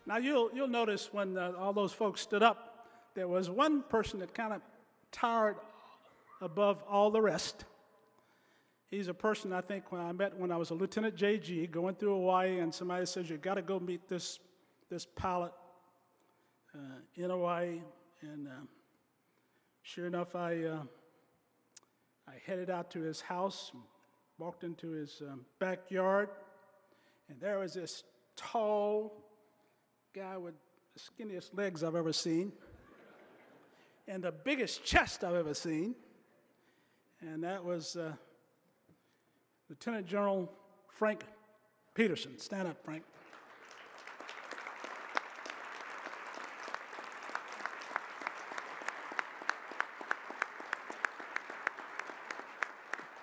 Now, you'll notice when all those folks stood up, there was one person that kind of towered above all the rest. He's a person I think when I met when I was a Lieutenant JG going through Hawaii, and somebody says, you got to go meet this pilot in Hawaii. And sure enough, I headed out to his house, walked into his backyard, and there was this tall guy with the skinniest legs I've ever seen and the biggest chest I've ever seen, and that was Lieutenant General Frank Peterson. Stand up, Frank.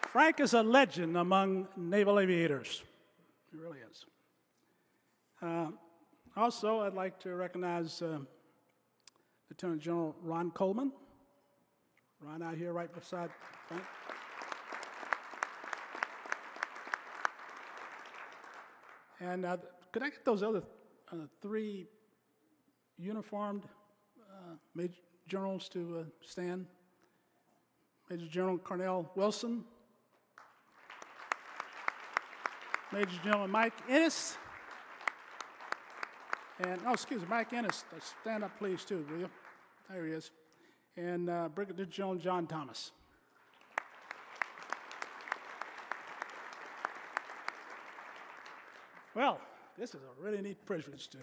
Frank is a legend among naval aviators. He really is. Also, I'd like to recognize Lieutenant General Ron Coleman. Ron out here right beside Frank. And could I get those other three uniformed Major Generals to stand? Major General Cornell Wilson. Major General Mike Ennis. And, Mike Ennis, stand up please too, will you? There he is. And Brigadier General John Thomas. Well, this is a really neat privilege to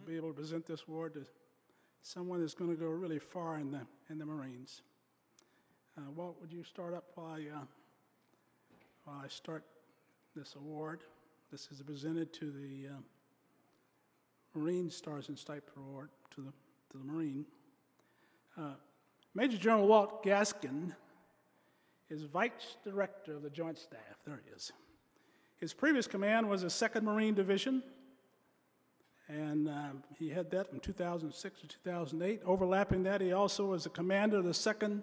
be able to present this award to someone that's going to go really far in the Marines. Walt, would you start up while I start this award? This is presented to the Marine Stars and Stripes Award to the Marine. Major General Walt Gaskin is Vice Director of the Joint Staff. There he is. His previous command was the 2nd Marine Division, and he had that from 2006 to 2008. Overlapping that, he also was the commander of the 2nd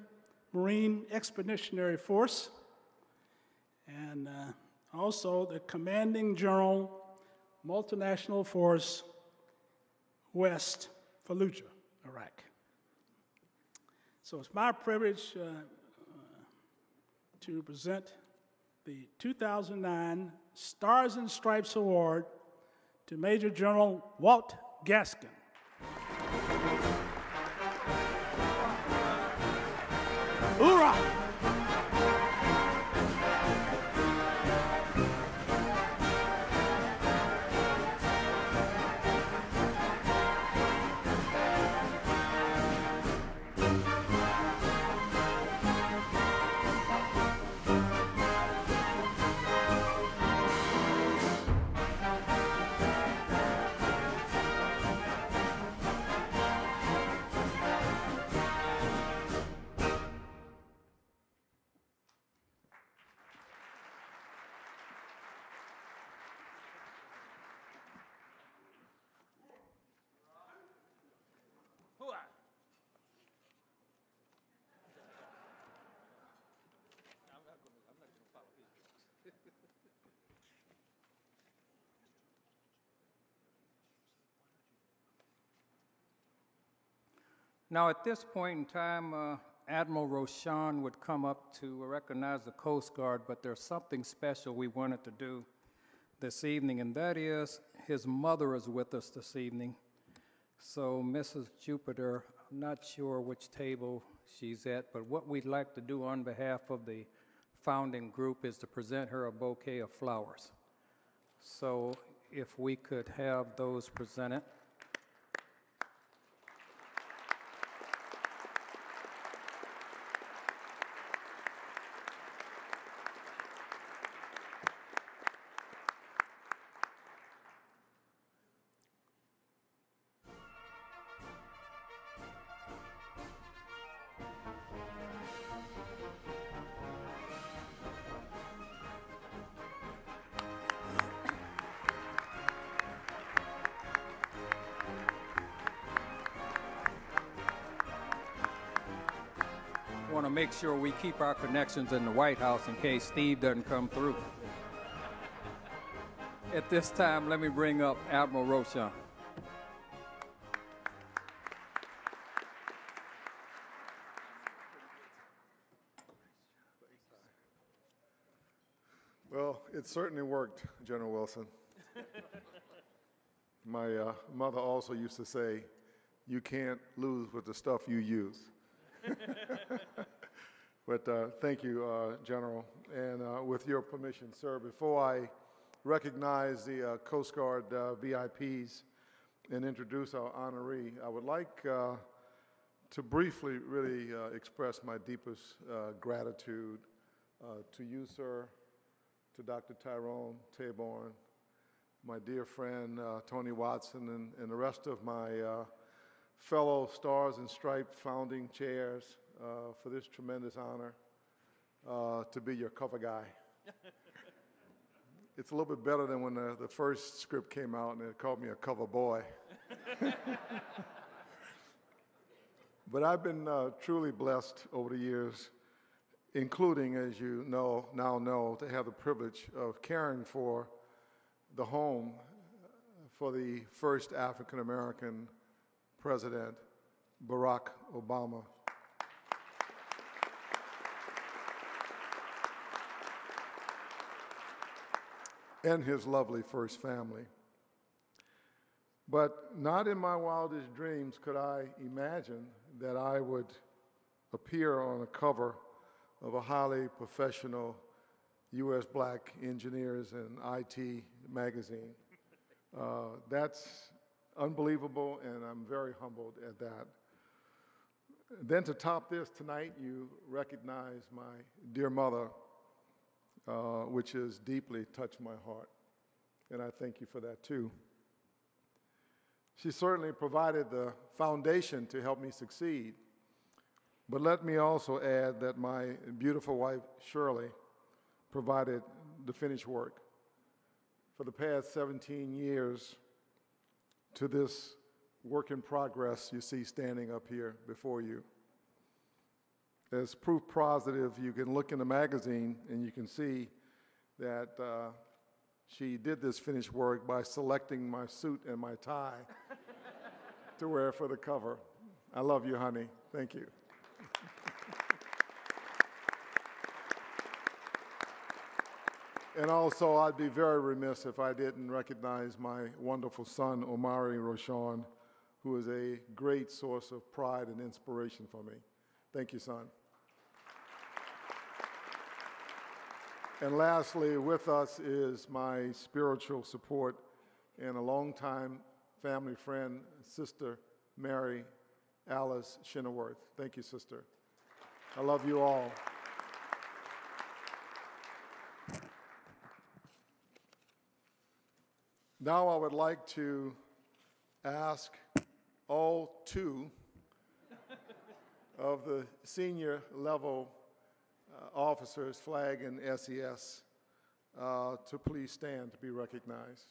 Marine Expeditionary Force, and also the commanding general, Multinational Force, West Fallujah, Iraq. So it's my privilege to present the 2009 Stars and Stripes Award to Major General Walt Gaskin. Hoorah! Now, at this point in time, Admiral Roshan would come up to recognize the Coast Guard, but there's something special we wanted to do this evening, and that is his mother is with us this evening. So, Mrs. Jupiter, I'm not sure which table she's at, but what we'd like to do on behalf of the founding group is to present her a bouquet of flowers. So, if we could have those presented. Want to make sure we keep our connections in the White House in case Steve doesn't come through. At this time, let me bring up Admiral Roshan. Well, it certainly worked, General Wilson. My mother also used to say, you can't lose with the stuff you use. But thank you, General. And with your permission, sir, before I recognize the Coast Guard VIPs and introduce our honoree, I would like to briefly really express my deepest gratitude to you, sir, to Dr. Tyrone Taborn, my dear friend Tony Watson, and the rest of my fellow Stars and Stripes founding chairs for this tremendous honor to be your cover guy. It's a little bit better than when the first script came out and it called me a cover boy. But I've been truly blessed over the years, including, as you now know, to have the privilege of caring for the home for the first African-American President, Barack Obama. And his lovely first family. But not in my wildest dreams could I imagine that I would appear on a cover of a highly professional U.S. Black Engineers and IT magazine. That's unbelievable, and I'm very humbled at that. Then to top this tonight, you recognize my dear mother, which has deeply touched my heart, and I thank you for that too. She certainly provided the foundation to help me succeed, but let me also add that my beautiful wife, Shirley, provided the finished work. For the past 17 years, to this work in progress you see standing up here before you. As proof positive, you can look in the magazine and you can see that she did this finished work by selecting my suit and my tie to wear for the cover. I love you, honey. Thank you. And also, I'd be very remiss if I didn't recognize my wonderful son, Omari Roshan, who is a great source of pride and inspiration for me. Thank you, son. And lastly, with us is my spiritual support and a longtime family friend, Sister Mary Alice Shinnerworth. Thank you, sister. I love you all. Now I would like to ask all two of the senior level officers, flag and SES, to please stand to be recognized.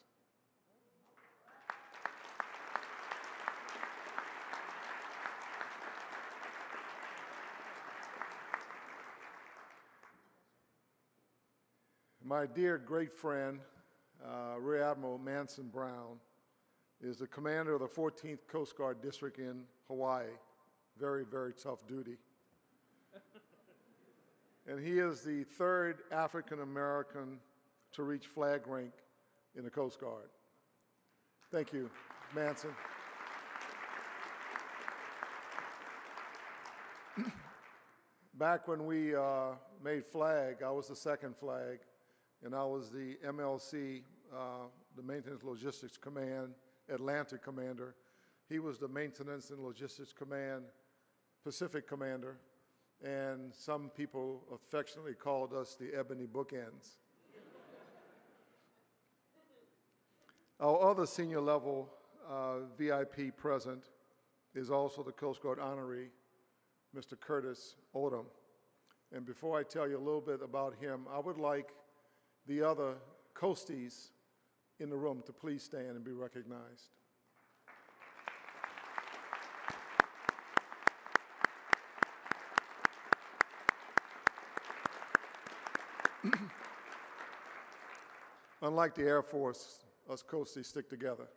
My dear great friend, Rear Admiral Manson Brown, is the commander of the 14th Coast Guard District in Hawaii. Very, very tough duty. And he is the third African American to reach flag rank in the Coast Guard. Thank you, Manson. Back when we made flag, I was the second flag, and I was the MLC, the Maintenance Logistics Command, Atlantic Commander. He was the Maintenance and Logistics Command, Pacific Commander, and some people affectionately called us the Ebony Bookends. Our other senior level VIP present is also the Coast Guard honoree, Mr. Curtis Odom. And before I tell you a little bit about him, I would like the other Coasties in the room to please stand and be recognized. Unlike the Air Force, us Coasties stick together.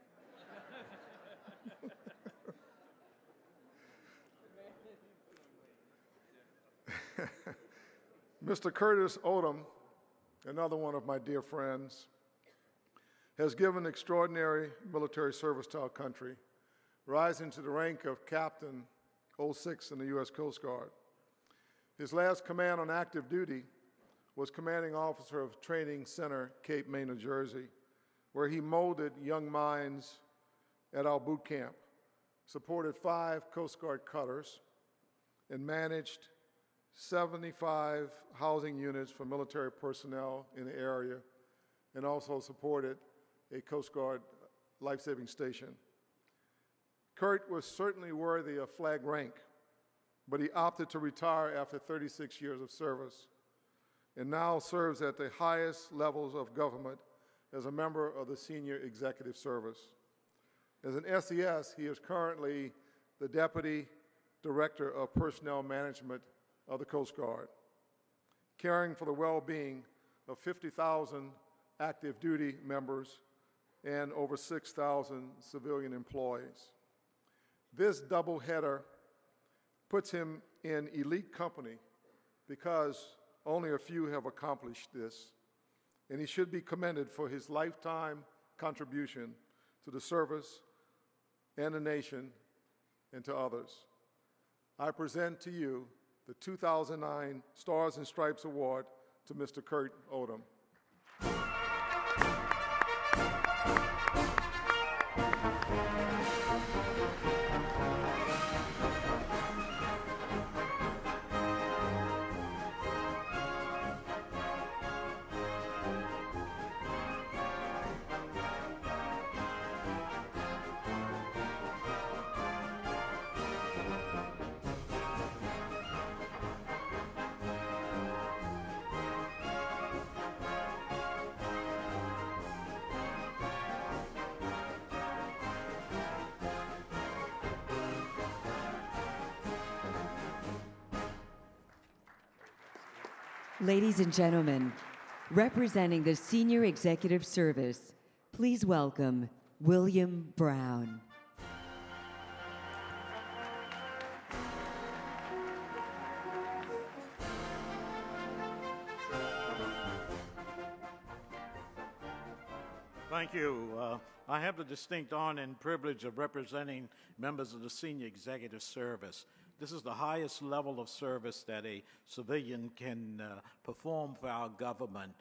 Mr. Curtis Odom, another one of my dear friends, has given extraordinary military service to our country, rising to the rank of Captain 06 in the U.S. Coast Guard. His last command on active duty was commanding officer of Training Center, Cape May, New Jersey, where he molded young minds at our boot camp, supported 5 Coast Guard cutters, and managed 75 housing units for military personnel in the area, and also supported a Coast Guard life-saving station. Kurt was certainly worthy of flag rank, but he opted to retire after 36 years of service and now serves at the highest levels of government as a member of the Senior Executive Service. As an SES, he is currently the Deputy Director of Personnel Management of the Coast Guard, caring for the well-being of 50,000 active duty members and over 6,000 civilian employees. This doubleheader puts him in elite company because only a few have accomplished this, and he should be commended for his lifetime contribution to the service and the nation and to others. I present to you the 2009 Stars and Stripes Award to Mr. Kurt Odom. Ladies and gentlemen, representing the Senior Executive Service, please welcome William Brown. Thank you. I have the distinct honor and privilege of representing members of the Senior Executive Service. This is the highest level of service that a civilian can perform for our government.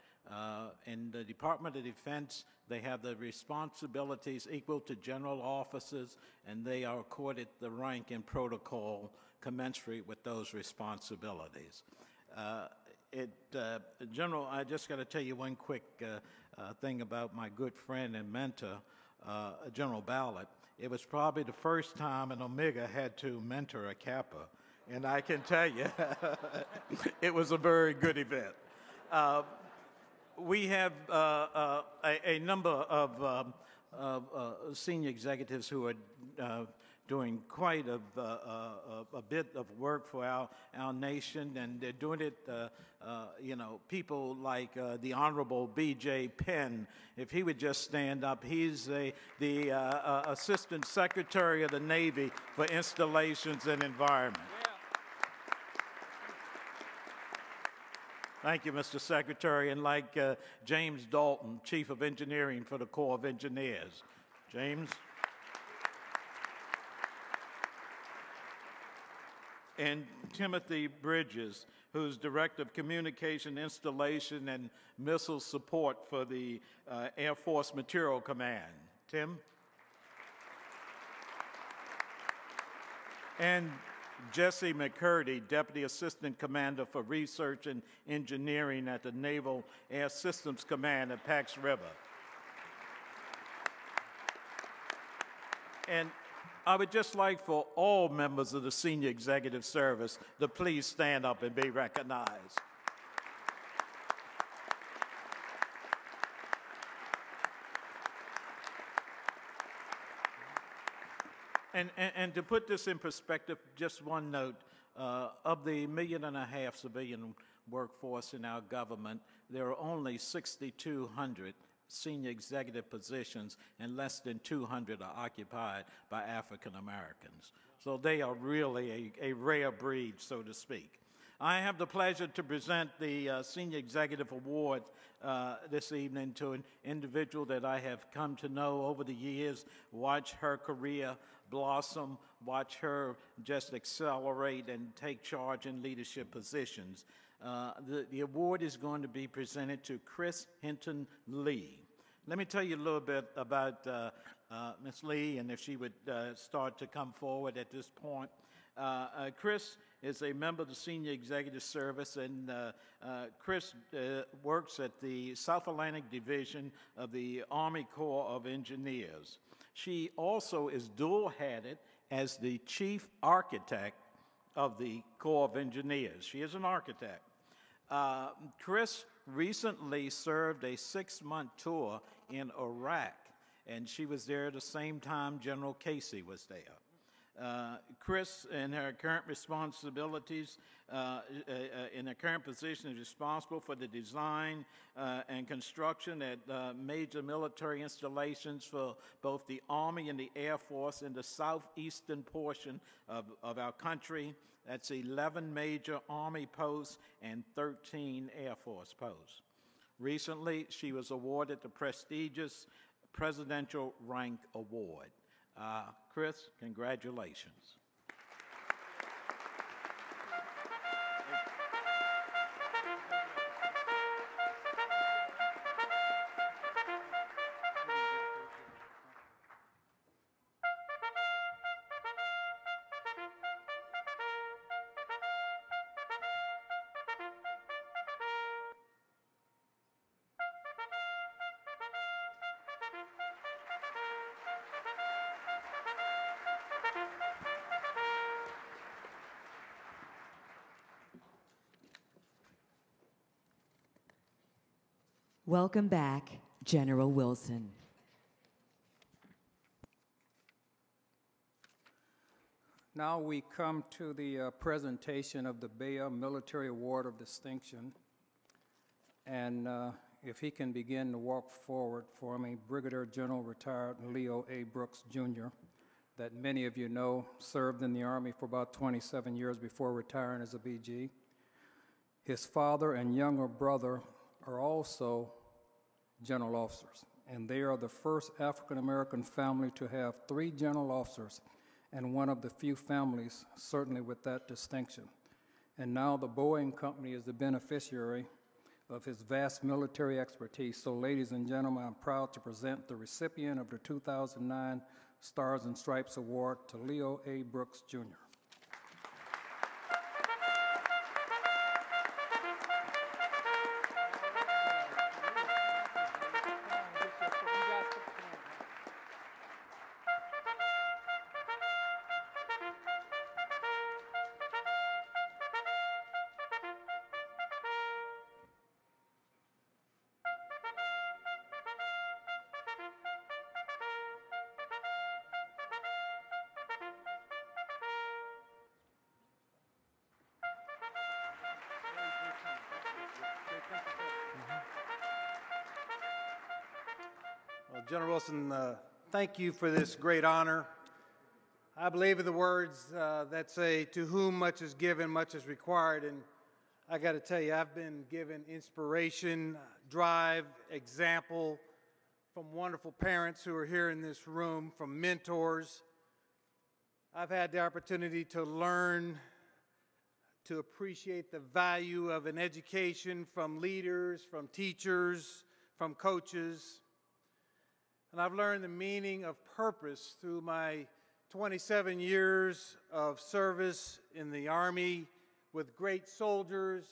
In the Department of Defense, they have the responsibilities equal to general officers, and they are accorded the rank and protocol commensurate with those responsibilities. General, I just got to tell you one quick thing about my good friend and mentor, General Ballard. It was probably the first time an Omega had to mentor a Kappa, and I can tell you, it was a very good event. We have a number of senior executives who are doing quite a bit of work for our nation, and they're doing it, people like the Honorable B.J. Penn. If he would just stand up, he's the Assistant Secretary of the Navy for Installations and Environment. Yeah. Thank you, Mr. Secretary. And like James Dalton, Chief of Engineering for the Corps of Engineers. James. And Timothy Bridges, who's Director of Communication Installation and Missile Support for the Air Force Materiel Command. Tim? And Jesse McCurdy, Deputy Assistant Commander for Research and Engineering at the Naval Air Systems Command at Pax River. And I would just like for all members of the Senior Executive Service to please stand up and be recognized. And to put this in perspective, just one note, of the 1.5 million civilian workforce in our government, there are only 6,200 senior executive positions, and less than 200 are occupied by African Americans. So they are really a rare breed, so to speak. I have the pleasure to present the Senior Executive Award this evening to an individual that I have come to know over the years, watch her career blossom, watch her just accelerate and take charge in leadership positions. The award is going to be presented to Chris Hinton Lee. Let me tell you a little bit about Ms. Lee, and if she would start to come forward at this point. Chris is a member of the Senior Executive Service, and Chris works at the South Atlantic Division of the Army Corps of Engineers. She also is dual-headed as the Chief Architect of the Corps of Engineers. She is an architect. Chris recently served a 6-month tour in Iraq, and she was there at the same time General Casey was there. Chris, in her current responsibilities, in her current position, is responsible for the design and construction at major military installations for both the Army and the Air Force in the southeastern portion of our country. That's 11 major Army posts and 13 Air Force posts. Recently, she was awarded the prestigious Presidential Rank Award. Chris, congratulations. Welcome back, General Wilson. Now we come to the presentation of the Bea Military Award of Distinction. And if he can begin to walk forward for me, Brigadier General Retired Leo A. Brooks, Jr., that many of you know served in the Army for about 27 years before retiring as a BG. His father and younger brother are also general officers. and they are the first African-American family to have 3 general officers and one of the few families, certainly with that distinction. And now the Boeing Company is the beneficiary of his vast military expertise. So, ladies and gentlemen, I'm proud to present the recipient of the 2009 Stars and Stripes Award to Leo A. Brooks, Jr. Well, General Wilson, thank you for this great honor. I believe in the words that say, to whom much is given, much is required. And I got to tell you, I've been given inspiration, drive, example from wonderful parents who are here in this room, from mentors. I've had the opportunity to learn to appreciate the value of an education from leaders, from teachers, from coaches. And I've learned the meaning of purpose through my 27 years of service in the Army with great soldiers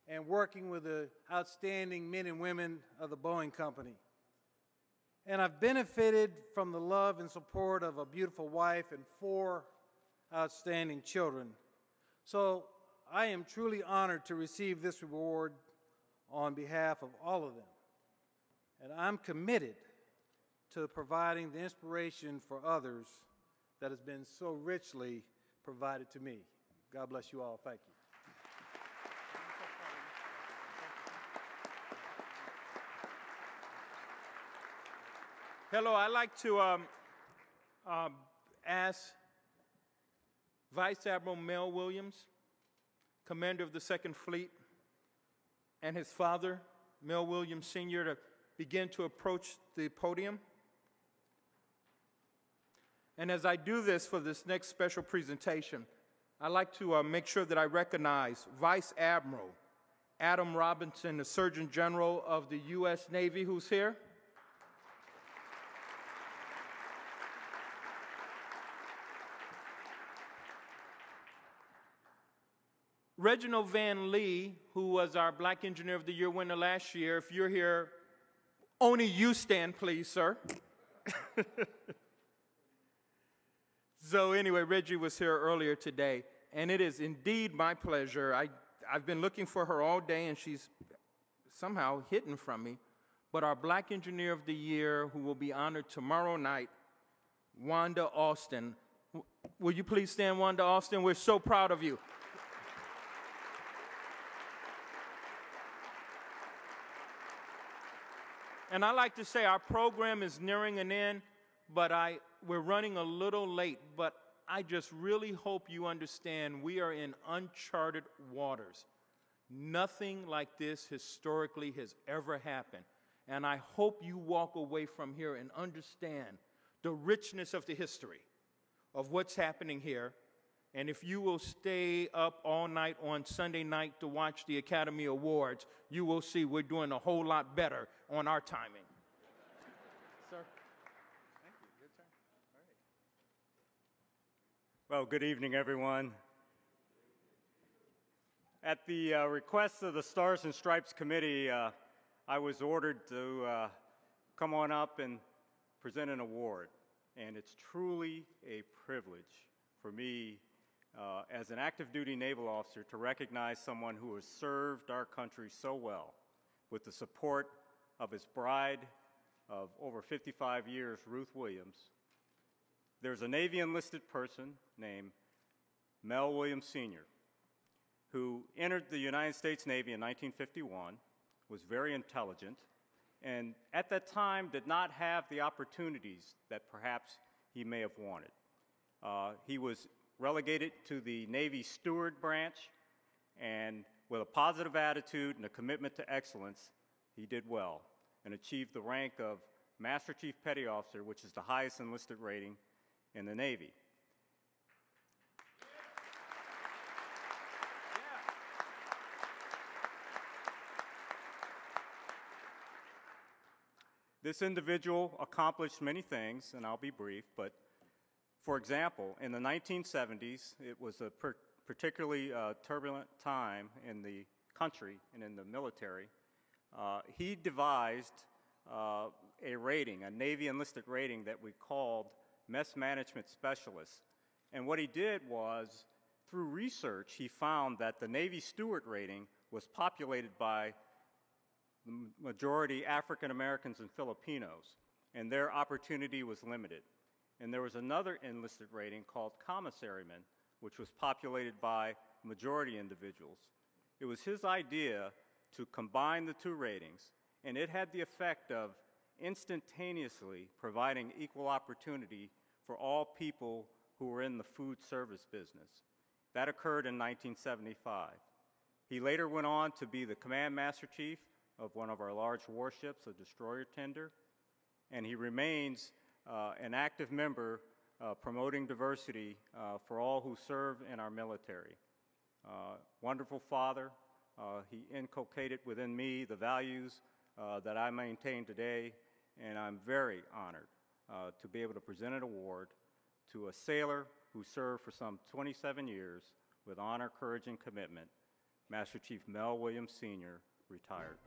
and working with the outstanding men and women of the Boeing Company. And I've benefited from the love and support of a beautiful wife and 4 outstanding children. So I am truly honored to receive this award on behalf of all of them. And I'm committed to providing the inspiration for others that has been so richly provided to me. God bless you all. Thank you. Hello, I'd like to ask Vice Admiral Mel Williams, Commander of the 2nd Fleet, and his father, Mel Williams Sr., to begin to approach the podium. And as I do this for this next special presentation, I'd like to make sure that I recognize Vice Admiral Adam Robinson, the Surgeon General of the U.S. Navy, who's here. Reginald Van Lee, who was our Black Engineer of the Year winner last year. If you're here, only you stand, please, sir. So anyway, Reggie was here earlier today, and it is indeed my pleasure. I've been looking for her all day, and she's somehow hidden from me. But our Black Engineer of the Year, who will be honored tomorrow night, Wanda Austin. Will you please stand, Wanda Austin? We're so proud of you. And I like to say our program is nearing an end, but we're running a little late. But I just really hope you understand we are in uncharted waters. Nothing like this historically has ever happened. And I hope you walk away from here and understand the richness of the history of what's happening here. And if you will stay up all night on Sunday night to watch the Academy Awards, you will see we're doing a whole lot better on our timing. Sir? Thank you. Good turn. All right. Well, good evening, everyone. At the request of the Stars and Stripes Committee, I was ordered to come on up and present an award. And it's truly a privilege for me as an active duty naval officer to recognize someone who has served our country so well with the support of his bride of over 55 years, Ruth Williams. There's a Navy enlisted person named Mel Williams Sr., who entered the United States Navy in 1951, was very intelligent, and at that time did not have the opportunities that perhaps he may have wanted. He was relegated to the Navy Steward branch, and with a positive attitude and a commitment to excellence, he did well and achieved the rank of Master Chief Petty Officer, which is the highest enlisted rating in the Navy. This individual accomplished many things, and I'll be brief, but for example, in the 1970s, it was a particularly turbulent time in the country and in the military. He devised a rating, a Navy enlisted rating that we called Mess Management Specialist. And what he did was, through research, he found that the Navy Steward rating was populated by the majority African Americans and Filipinos, and their opportunity was limited. And there was another enlisted rating called Commissaryman, which was populated by majority individuals. It was his idea to combine the two ratings, and it had the effect of instantaneously providing equal opportunity for all people who were in the food service business. That occurred in 1975. He later went on to be the Command Master Chief of one of our large warships, a destroyer tender, and he remains an active member promoting diversity for all who serve in our military. Wonderful father. He inculcated within me the values that I maintain today, and I'm very honored to be able to present an award to a sailor who served for some 27 years with honor, courage, and commitment, Master Chief Mel Williams, Sr., retired.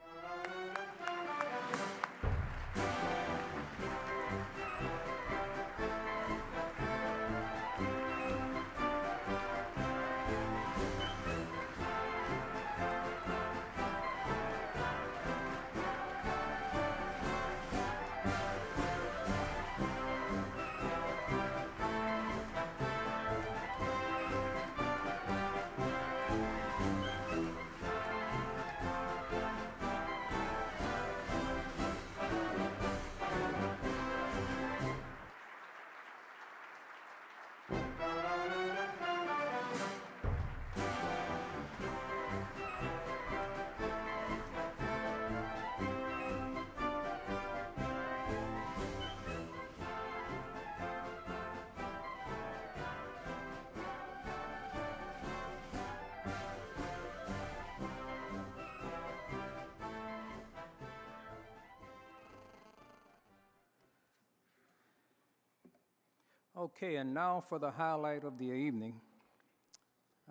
Okay, and now for the highlight of the evening,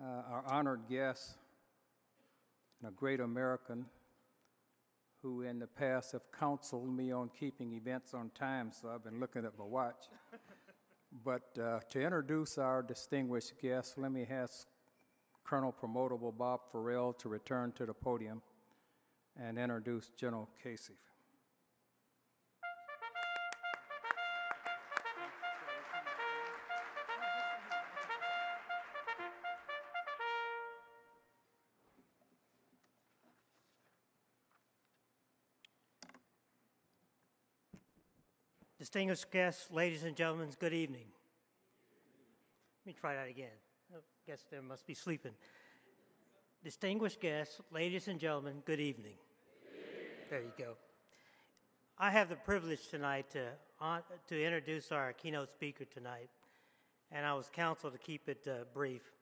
our honored guest, and a great American who in the past have counseled me on keeping events on time, so I've been looking at my watch. But to introduce our distinguished guest, let me ask Colonel Promotable Bob Farrell to return to the podium and introduce General Casey. Distinguished guests, ladies and gentlemen, good evening. Let me try that again. I guess they must be sleeping. Distinguished guests, ladies and gentlemen, good evening. There you go. I have the privilege tonight to introduce our keynote speaker tonight, and I was counseled to keep it brief.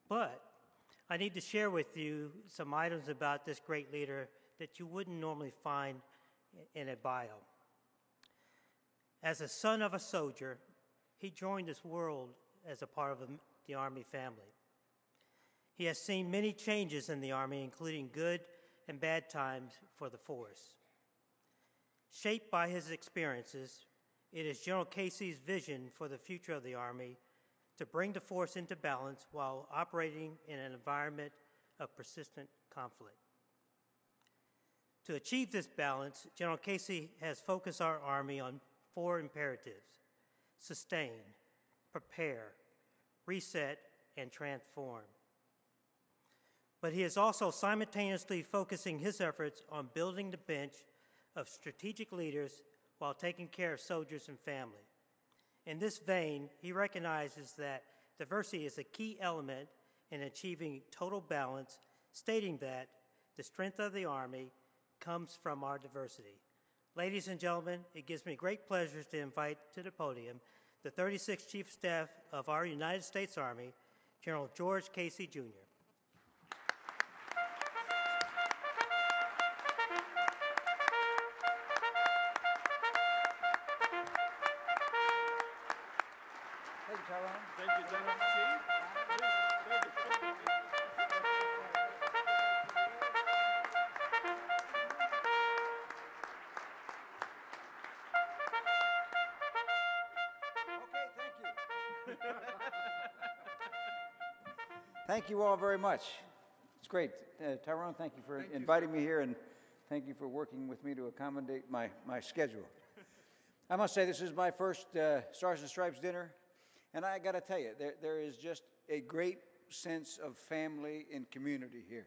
But I need to share with you some items about this great leader that you wouldn't normally find in a bio. As a son of a soldier, he joined this world as a part of the Army family. He has seen many changes in the Army, including good and bad times for the force. Shaped by his experiences, it is General Casey's vision for the future of the Army to bring the force into balance while operating in an environment of persistent conflict. To achieve this balance, General Casey has focused our Army on 4 imperatives: sustain, prepare, reset, and transform. But he is also simultaneously focusing his efforts on building the bench of strategic leaders while taking care of soldiers and family. In this vein, he recognizes that diversity is a key element in achieving total balance, stating that the strength of the Army comes from our diversity. Ladies and gentlemen, it gives me great pleasure to invite to the podium the 36th Chief of Staff of our United States Army, General George Casey, Jr. Thank you, Tyrone. Thank you, General Chief. Thank you all very much. It's great. Tyrone, thank you for inviting me here, and thank you for working with me to accommodate my schedule. I must say, this is my first Stars and Stripes dinner, and I got to tell you, there is just a great sense of family and community here,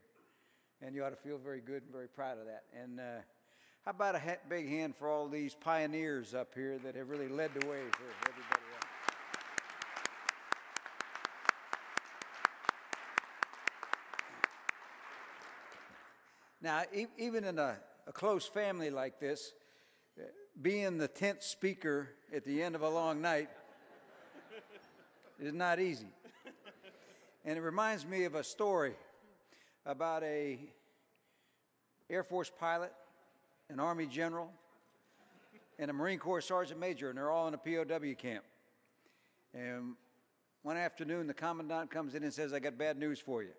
and you ought to feel very good and very proud of that. And how about a big hand for all these pioneers up here that have really led the way for everybody else? Now, even in a close family like this, being the 10th speaker at the end of a long night is not easy. And it reminds me of a story about a Air Force pilot, an Army general, and a Marine Corps sergeant major, and they're all in a POW camp. And one afternoon, the commandant comes in and says, "I got bad news for you.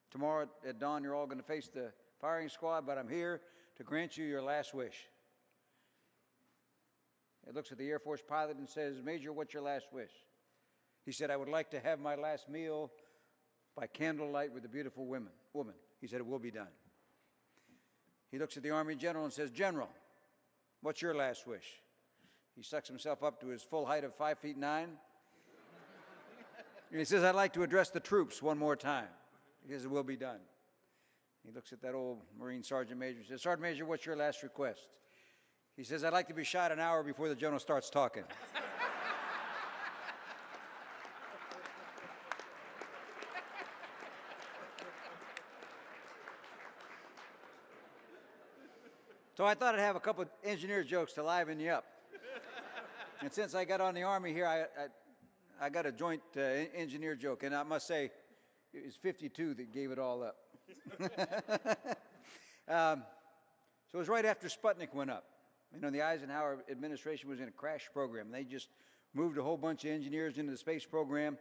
Tomorrow at dawn, you're all going to face the firing squad, but I'm here to grant you your last wish." He looks at the Air Force pilot and says, "Major, what's your last wish?" He said, "I would like to have my last meal by candlelight with a beautiful woman." He said, "It will be done." He looks at the Army general and says, "General, what's your last wish?" He sucks himself up to his full height of 5'9". And he says, "I'd like to address the troops one more time." He says, "It will be done." He looks at that old Marine Sergeant Major and says, "Sergeant Major, what's your last request?" He says, "I'd like to be shot an hour before the general starts talking." So I thought I'd have a couple of engineer jokes to liven you up. And since I got on the Army here, I got a joint engineer joke, and I must say, it was 52 that gave it all up. So it was right after Sputnik went up. You know, the Eisenhower administration was in a crash program. They just moved a whole bunch of engineers into the space program,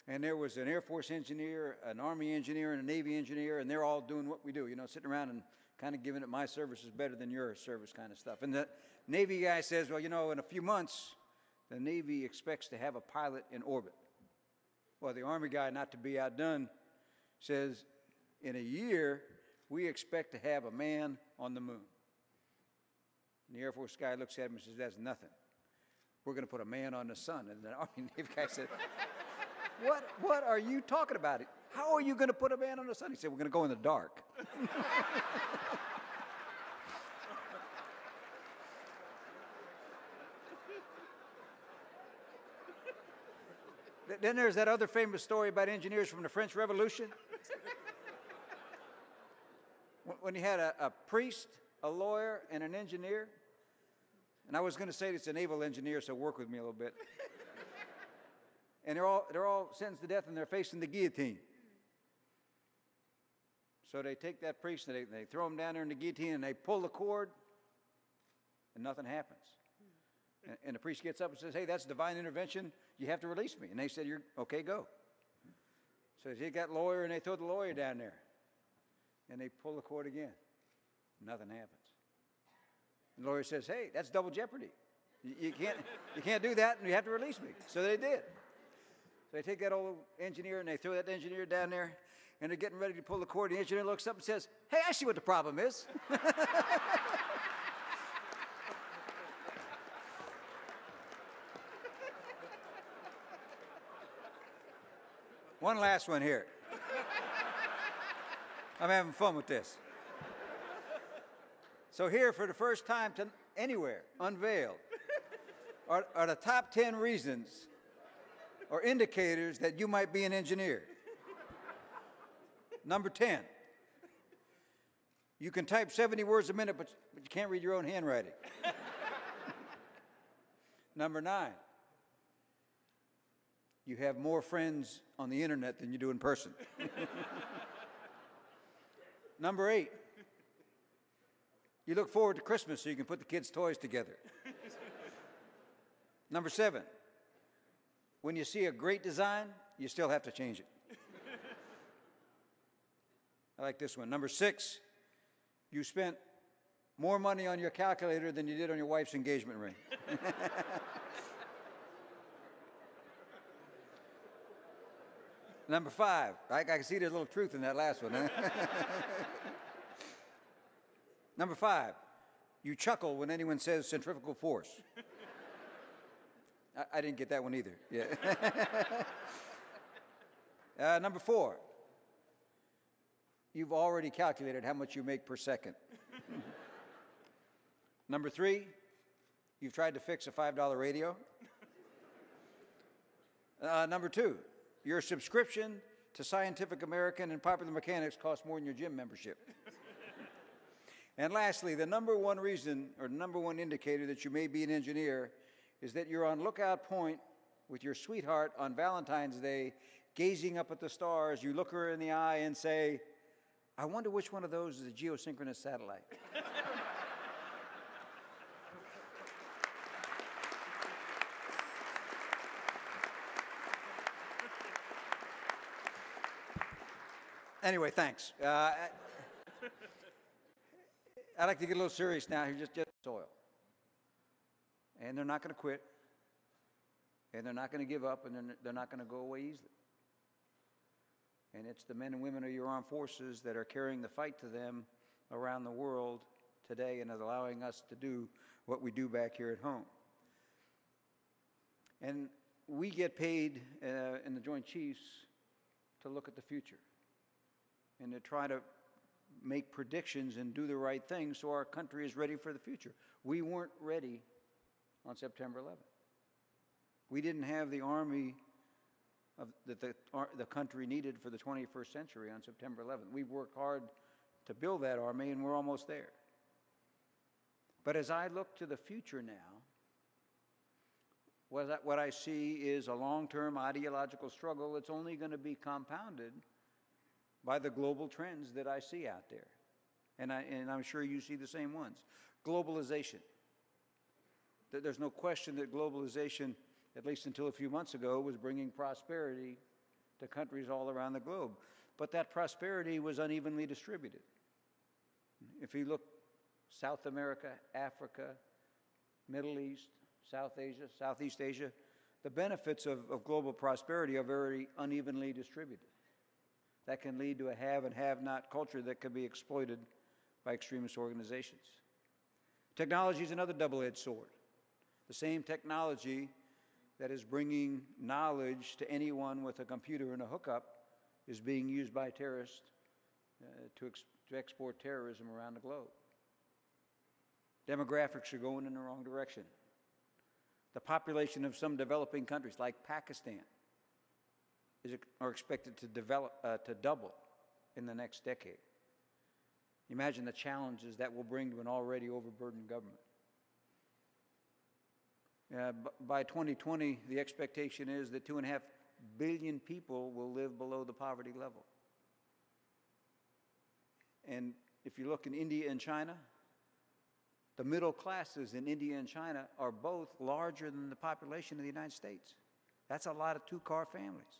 and there was an Air Force engineer, an Army engineer, and a Navy engineer, and they're all doing what we do, you know, sitting around and kind of giving it my service is better than your service kind of stuff. And the Navy guy says, "Well, you know, in a few months, the Navy expects to have a pilot in orbit." Well, the Army guy, not to be outdone, says, "In a year, we expect to have a man on the moon." And the Air Force guy looks at him and says, "That's nothing. We're going to put a man on the sun." And the Army Navy guy said, What are you talking about? How are you going to put a man on the sun?" He said, "We're going to go in the dark." Then there's that other famous story about engineers from the French Revolution. When you had a priest, a lawyer, and an engineer, and I was going to say it's a naval engineer, so work with me a little bit. And they're all sentenced to death, and they're facing the guillotine. So they take that priest and they throw him down there in the guillotine, and they pull the cord, and nothing happens. And the priest gets up and says, "Hey, that's divine intervention. You have to release me." And they said, "You're okay, go." So they take that lawyer and they throw the lawyer down there. And they pull the cord again. Nothing happens. And the lawyer says, "Hey, that's double jeopardy. You can't do that, and you have to release me." So they did. So they take that old engineer and they throw that engineer down there, and they're getting ready to pull the cord. The engineer looks up and says, "Hey, I see what the problem is." One last one here. I'm having fun with this. So here, for the first time anywhere, unveiled, are the top 10 reasons or indicators that you might be an engineer. Number 10, you can type 70 words a minute, but you can't read your own handwriting. Number 9, you have more friends on the internet than you do in person. Number 8, you look forward to Christmas so you can put the kids' toys together. Number 7, when you see a great design, you still have to change it. I like this one. Number 6, you spent more money on your calculator than you did on your wife's engagement ring. Number 5, I can see there's a little truth in that last one. Huh? Number 5, you chuckle when anyone says centrifugal force. I didn't get that one either. Yeah. Number 4, you've already calculated how much you make per second. Number 3, you've tried to fix a $5 radio. Number 2, your subscription to Scientific American and Popular Mechanics costs more than your gym membership. And lastly, the number one reason or number one indicator that you may be an engineer is that you're on lookout point with your sweetheart on Valentine's Day, gazing up at the stars. You look her in the eye and say, I wonder which one of those is a geosynchronous satellite. Anyway, thanks. I'd like to get a little serious now here, just soil. And they're not going to quit, and they're not going to give up, and they're not going to go away easily. And it's the men and women of your armed forces that are carrying the fight to them around the world today and is allowing us to do what we do back here at home. And we get paid in the Joint Chiefs to look at the future and to try to make predictions and do the right thing so our country is ready for the future. We weren't ready on September 11th. We didn't have the army that the country needed for the 21st century on September 11th. We've worked hard to build that army, and we're almost there. But as I look to the future now, what I see is a long-term ideological struggle that's only going to be compounded by the global trends that I see out there. And I'm sure you see the same ones. Globalization. There's no question that globalization, at least until a few months ago, was bringing prosperity to countries all around the globe. But that prosperity was unevenly distributed. If you look South America, Africa, Middle East, South Asia, Southeast Asia, the benefits of global prosperity are very unevenly distributed. That can lead to a have and have not culture that can be exploited by extremist organizations. Technology is another double-edged sword. The same technology that is bringing knowledge to anyone with a computer and a hookup is being used by terrorists to export terrorism around the globe. Demographics are going in the wrong direction. The population of some developing countries like Pakistan are expected to double in the next decade. Imagine the challenges that will bring to an already overburdened government. By 2020, the expectation is that 2.5 billion people will live below the poverty level. And if you look in India and China, the middle classes in India and China are both larger than the population of the United States. That's a lot of two-car families.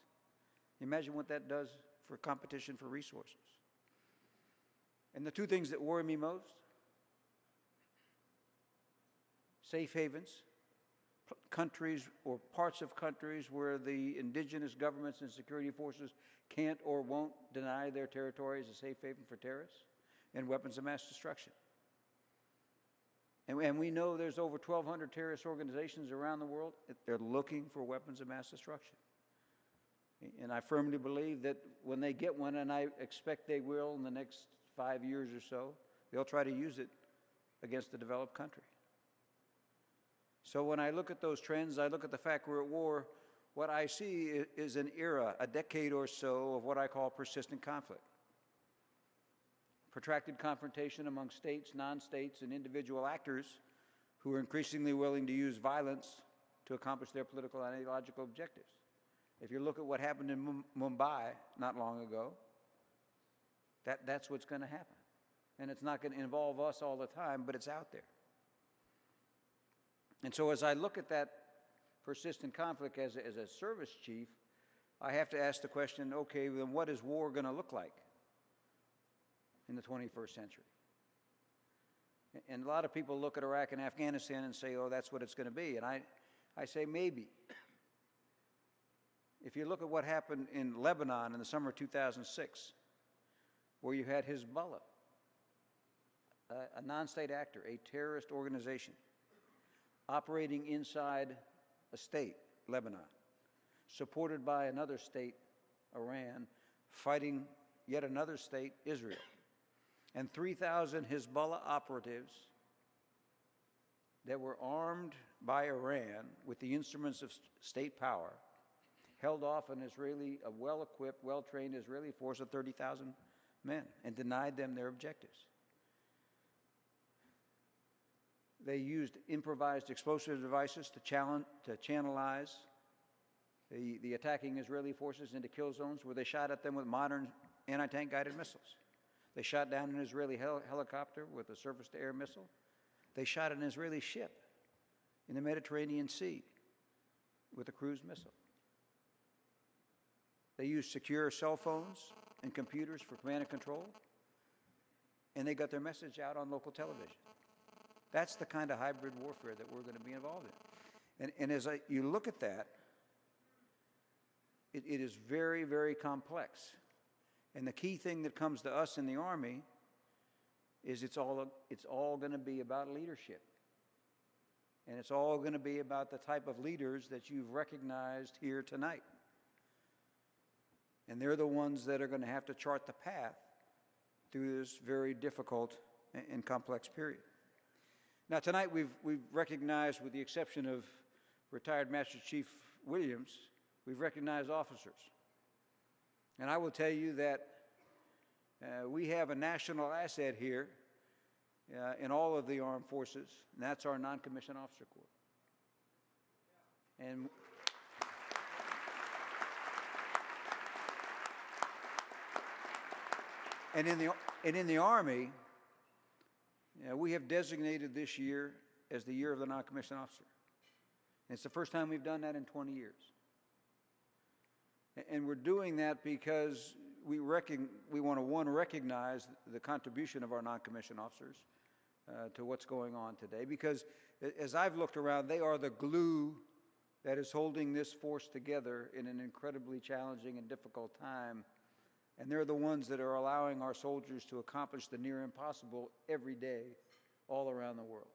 Imagine what that does for competition for resources. And the two things that worry me most, safe havens, countries or parts of countries where the indigenous governments and security forces can't or won't deny their territory as a safe haven for terrorists, and weapons of mass destruction. And we know there's over 1,200 terrorist organizations around the world. They're looking for weapons of mass destruction. And I firmly believe that when they get one, and I expect they will in the next 5 years or so, they'll try to use it against the developed country. So when I look at those trends, I look at the fact we're at war, what I see is an era, a decade or so, of what I call persistent conflict. protracted confrontation among states, non-states, and individual actors who are increasingly willing to use violence to accomplish their political and ideological objectives. If you look at what happened in Mumbai not long ago, that's what's going to happen. And it's not going to involve us all the time, but it's out there. And so as I look at that persistent conflict as a service chief, I have to ask the question, okay, then what is war going to look like in the 21st century? And a lot of people look at Iraq and Afghanistan and say, oh, that's what it's going to be. And I say maybe. If you look at what happened in Lebanon in the summer of 2006, where you had Hezbollah, a non-state actor, a terrorist organization, operating inside a state, Lebanon, supported by another state, Iran, fighting yet another state, Israel, and 3,000 Hezbollah operatives that were armed by Iran with the instruments of state power held off a well-equipped, well-trained Israeli force of 30,000 men and denied them their objectives. They used improvised explosive devices to channelize the attacking Israeli forces into kill zones, where they shot at them with modern anti-tank guided missiles. They shot down an Israeli helicopter with a surface-to-air missile. They shot an Israeli ship in the Mediterranean Sea with a cruise missile. They used secure cell phones and computers for command and control, and they got their message out on local television. That's the kind of hybrid warfare that we're going to be involved in. And as you look at that, it is very, very complex. And the key thing that comes to us in the Army is it's all going to be about leadership. And it's all going to be about the type of leaders that you've recognized here tonight. And they're the ones that are going to have to chart the path through this very difficult and complex period. Now, tonight we've recognized, with the exception of retired Master Chief Williams, we've recognized officers. And I will tell you that we have a national asset here in all of the armed forces, and that's our non-commissioned officer corps. And in the Army, we have designated this year as the year of the non-commissioned officer. And it's the first time we've done that in 20 years. And we're doing that because we want to recognize the contribution of our non-commissioned officers to what's going on today. Because as I've looked around, they are the glue that is holding this force together in an incredibly challenging and difficult time. And they're the ones that are allowing our soldiers to accomplish the near impossible every day all around the world.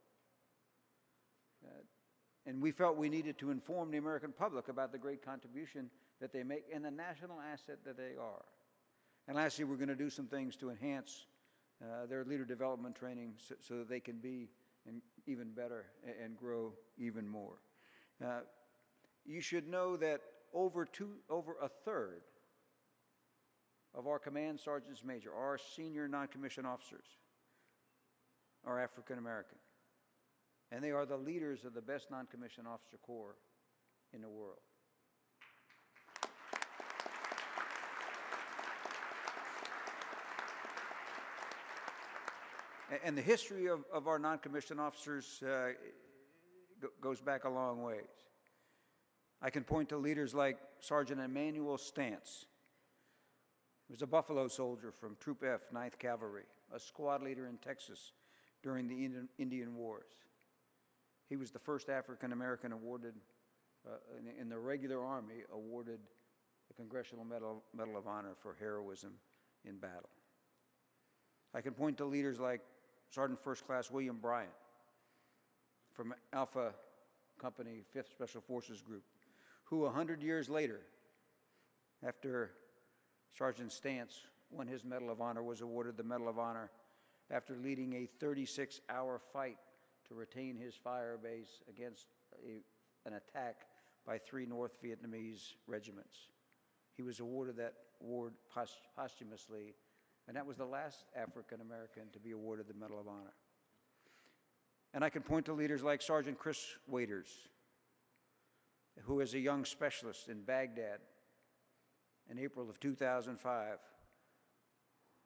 And we felt we needed to inform the American public about the great contribution that they make and the national asset that they are. And lastly, we're going to do some things to enhance their leader development training so that they can be even better and grow even more. You should know that over a third of our command sergeants major, our senior non-commissioned officers, are African American. And they are the leaders of the best non-commissioned officer corps in the world. And the history of our non-commissioned officers goes back a long ways. I can point to leaders like Sergeant Emmanuel Stantz. He was a Buffalo soldier from Troop F, 9th Cavalry, a squad leader in Texas during the Indian Wars. He was the first African American awarded, in the regular Army, awarded the Congressional Medal of Honor for heroism in battle. I can point to leaders like Sergeant First Class William Bryant from Alpha Company, 5th Special Forces Group, who 100 years later, after Sergeant Stantz won his Medal of Honor, was awarded the Medal of Honor after leading a 36-hour fight to retain his fire base against an attack by 3 North Vietnamese regiments. He was awarded that award posthumously and that was the last African American to be awarded the Medal of Honor. And I can point to leaders like Sergeant Chris Waiters, who as a young specialist in Baghdad in April of 2005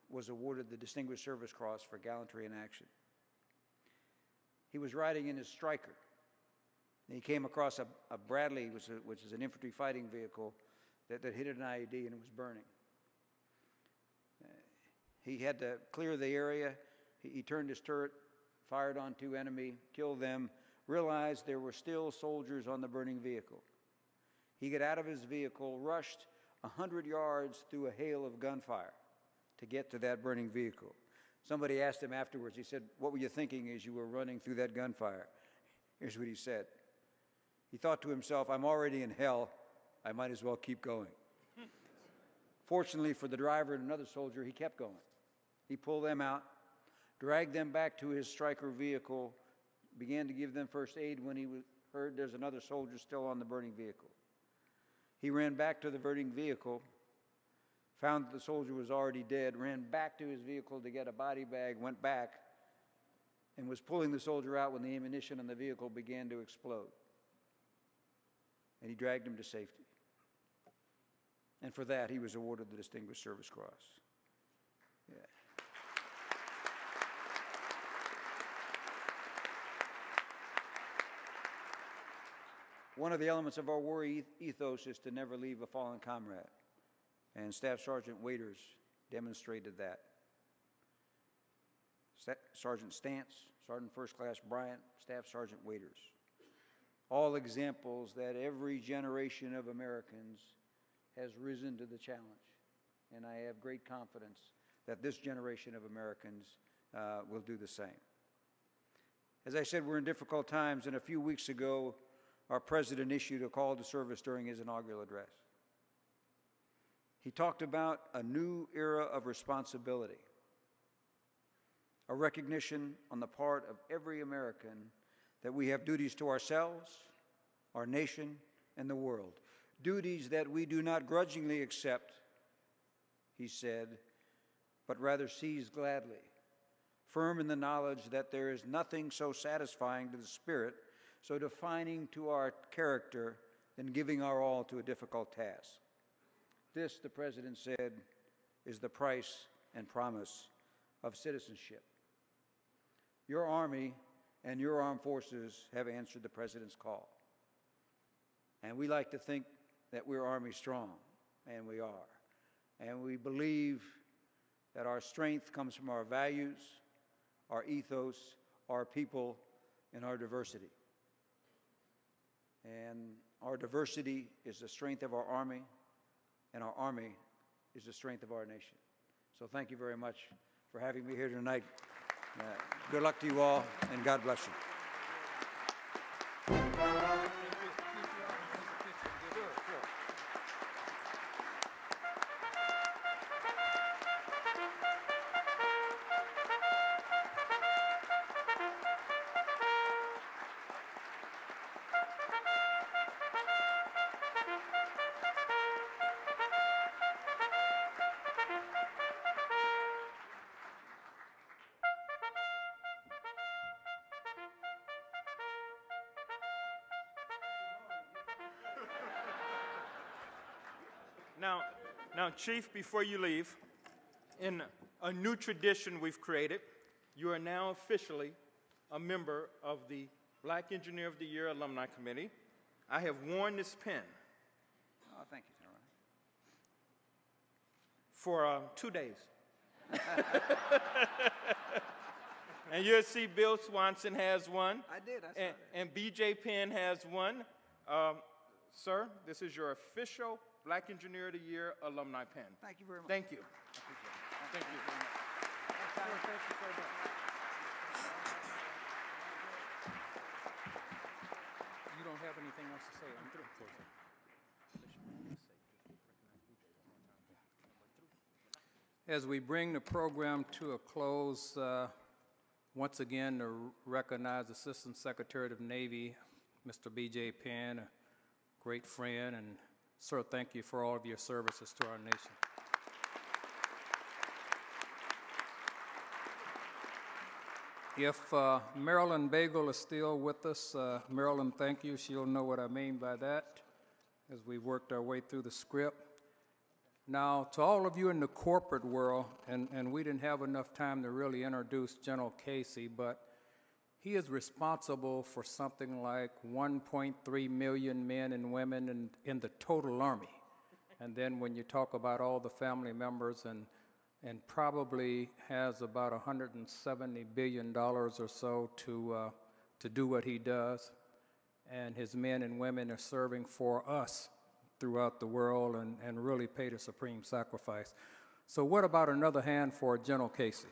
was awarded the Distinguished Service Cross for gallantry in action. He was riding in his Stryker. He came across a Bradley, which is an infantry fighting vehicle, that hit an IED and it was burning. He had to clear the area. He turned his turret, fired on 2 enemy, killed them, realized there were still soldiers on the burning vehicle. He got out of his vehicle, rushed 100 yards through a hail of gunfire to get to that burning vehicle. Somebody asked him afterwards, he said, "What were you thinking as you were running through that gunfire?" Here's what he said. He thought to himself, "I'm already in hell, I might as well keep going." Fortunately for the driver and another soldier, he kept going. He pulled them out, dragged them back to his Stryker vehicle, began to give them first aid when he heard there's another soldier still on the burning vehicle. He ran back to the burning vehicle, found that the soldier was already dead, ran back to his vehicle to get a body bag, went back, and was pulling the soldier out when the ammunition in the vehicle began to explode. And he dragged him to safety. And for that, he was awarded the Distinguished Service Cross. Yeah. One of the elements of our war ethos is to never leave a fallen comrade. And Staff Sergeant Waiters demonstrated that. Sergeant Stantz, Sergeant First Class Bryant, Staff Sergeant Waiters. All examples that every generation of Americans has risen to the challenge. And I have great confidence that this generation of Americans will do the same. As I said, we're in difficult times, and a few weeks ago, our president issued a call to service during his inaugural address. He talked about a new era of responsibility, a recognition on the part of every American that we have duties to ourselves, our nation, and the world. Duties that we do not grudgingly accept, he said, but rather seize gladly, firm in the knowledge that there is nothing so satisfying to the spirit, so defining to our character, than giving our all to a difficult task. This, the President said, is the price and promise of citizenship. Your Army and your armed forces have answered the President's call. And we like to think that we're Army strong, and we are. And we believe that our strength comes from our values, our ethos, our people, and our diversity. And our diversity is the strength of our Army, and our Army is the strength of our nation. So thank you very much for having me here tonight. Good luck to you all, and God bless you. Now, Chief, before you leave, in a new tradition we've created, you are now officially a member of the Black Engineer of the Year Alumni Committee. I have worn this pin. Oh, thank you, General. For 2 days. And you'll see Bill Swanson has one. I did, I saw that. And BJ Penn has one. Sir, this is your official Black Engineer of the Year alumni pin. Thank you very much. Thank you. I appreciate it. Thank you. Thank you so much. You don't have anything else to say? I'm through. As we bring the program to a close, once again to recognize Assistant Secretary of the Navy, Mr. B.J. Penn, a great friend, and sir, thank you for all of your services to our nation. If Marilyn Bagel is still with us, Marilyn, thank you. She'll know what I mean by that as we worked our way through the script. Now, to all of you in the corporate world, and we didn't have enough time to really introduce General Casey, but he is responsible for something like 1.3 million men and women in the total Army. And then when you talk about all the family members and probably has about $170 billion or so to do what he does. And his men and women are serving for us throughout the world and really paid a supreme sacrifice. So what about another hand for General Casey?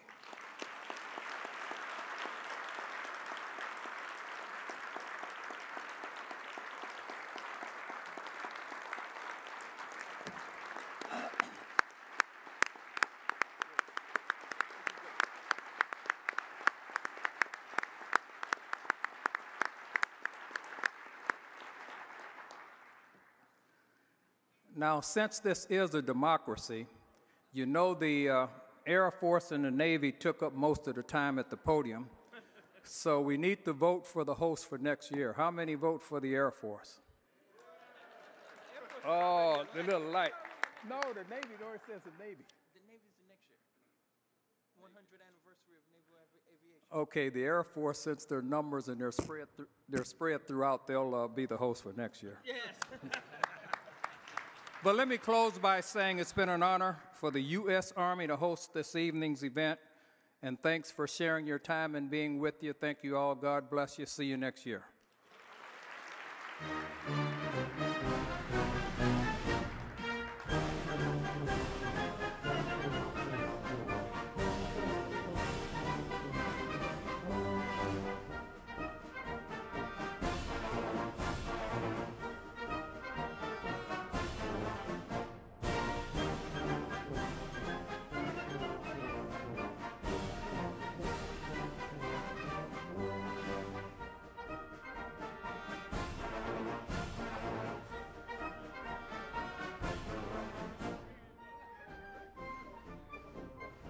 Now, since this is a democracy, you know the Air Force and the Navy took up most of the time at the podium, so we need to vote for the host for next year. How many vote for the Air Force? Oh, the little light. No, the Navy, no, it says the Navy. The Navy's the next year. 100th anniversary of naval aviation. Okay, the Air Force, since their numbers and they're spread throughout, they'll be the host for next year. Yes. But let me close by saying it's been an honor for the U.S. Army to host this evening's event, and thanks for sharing your time and being with you. Thank you all. God bless you. See you next year.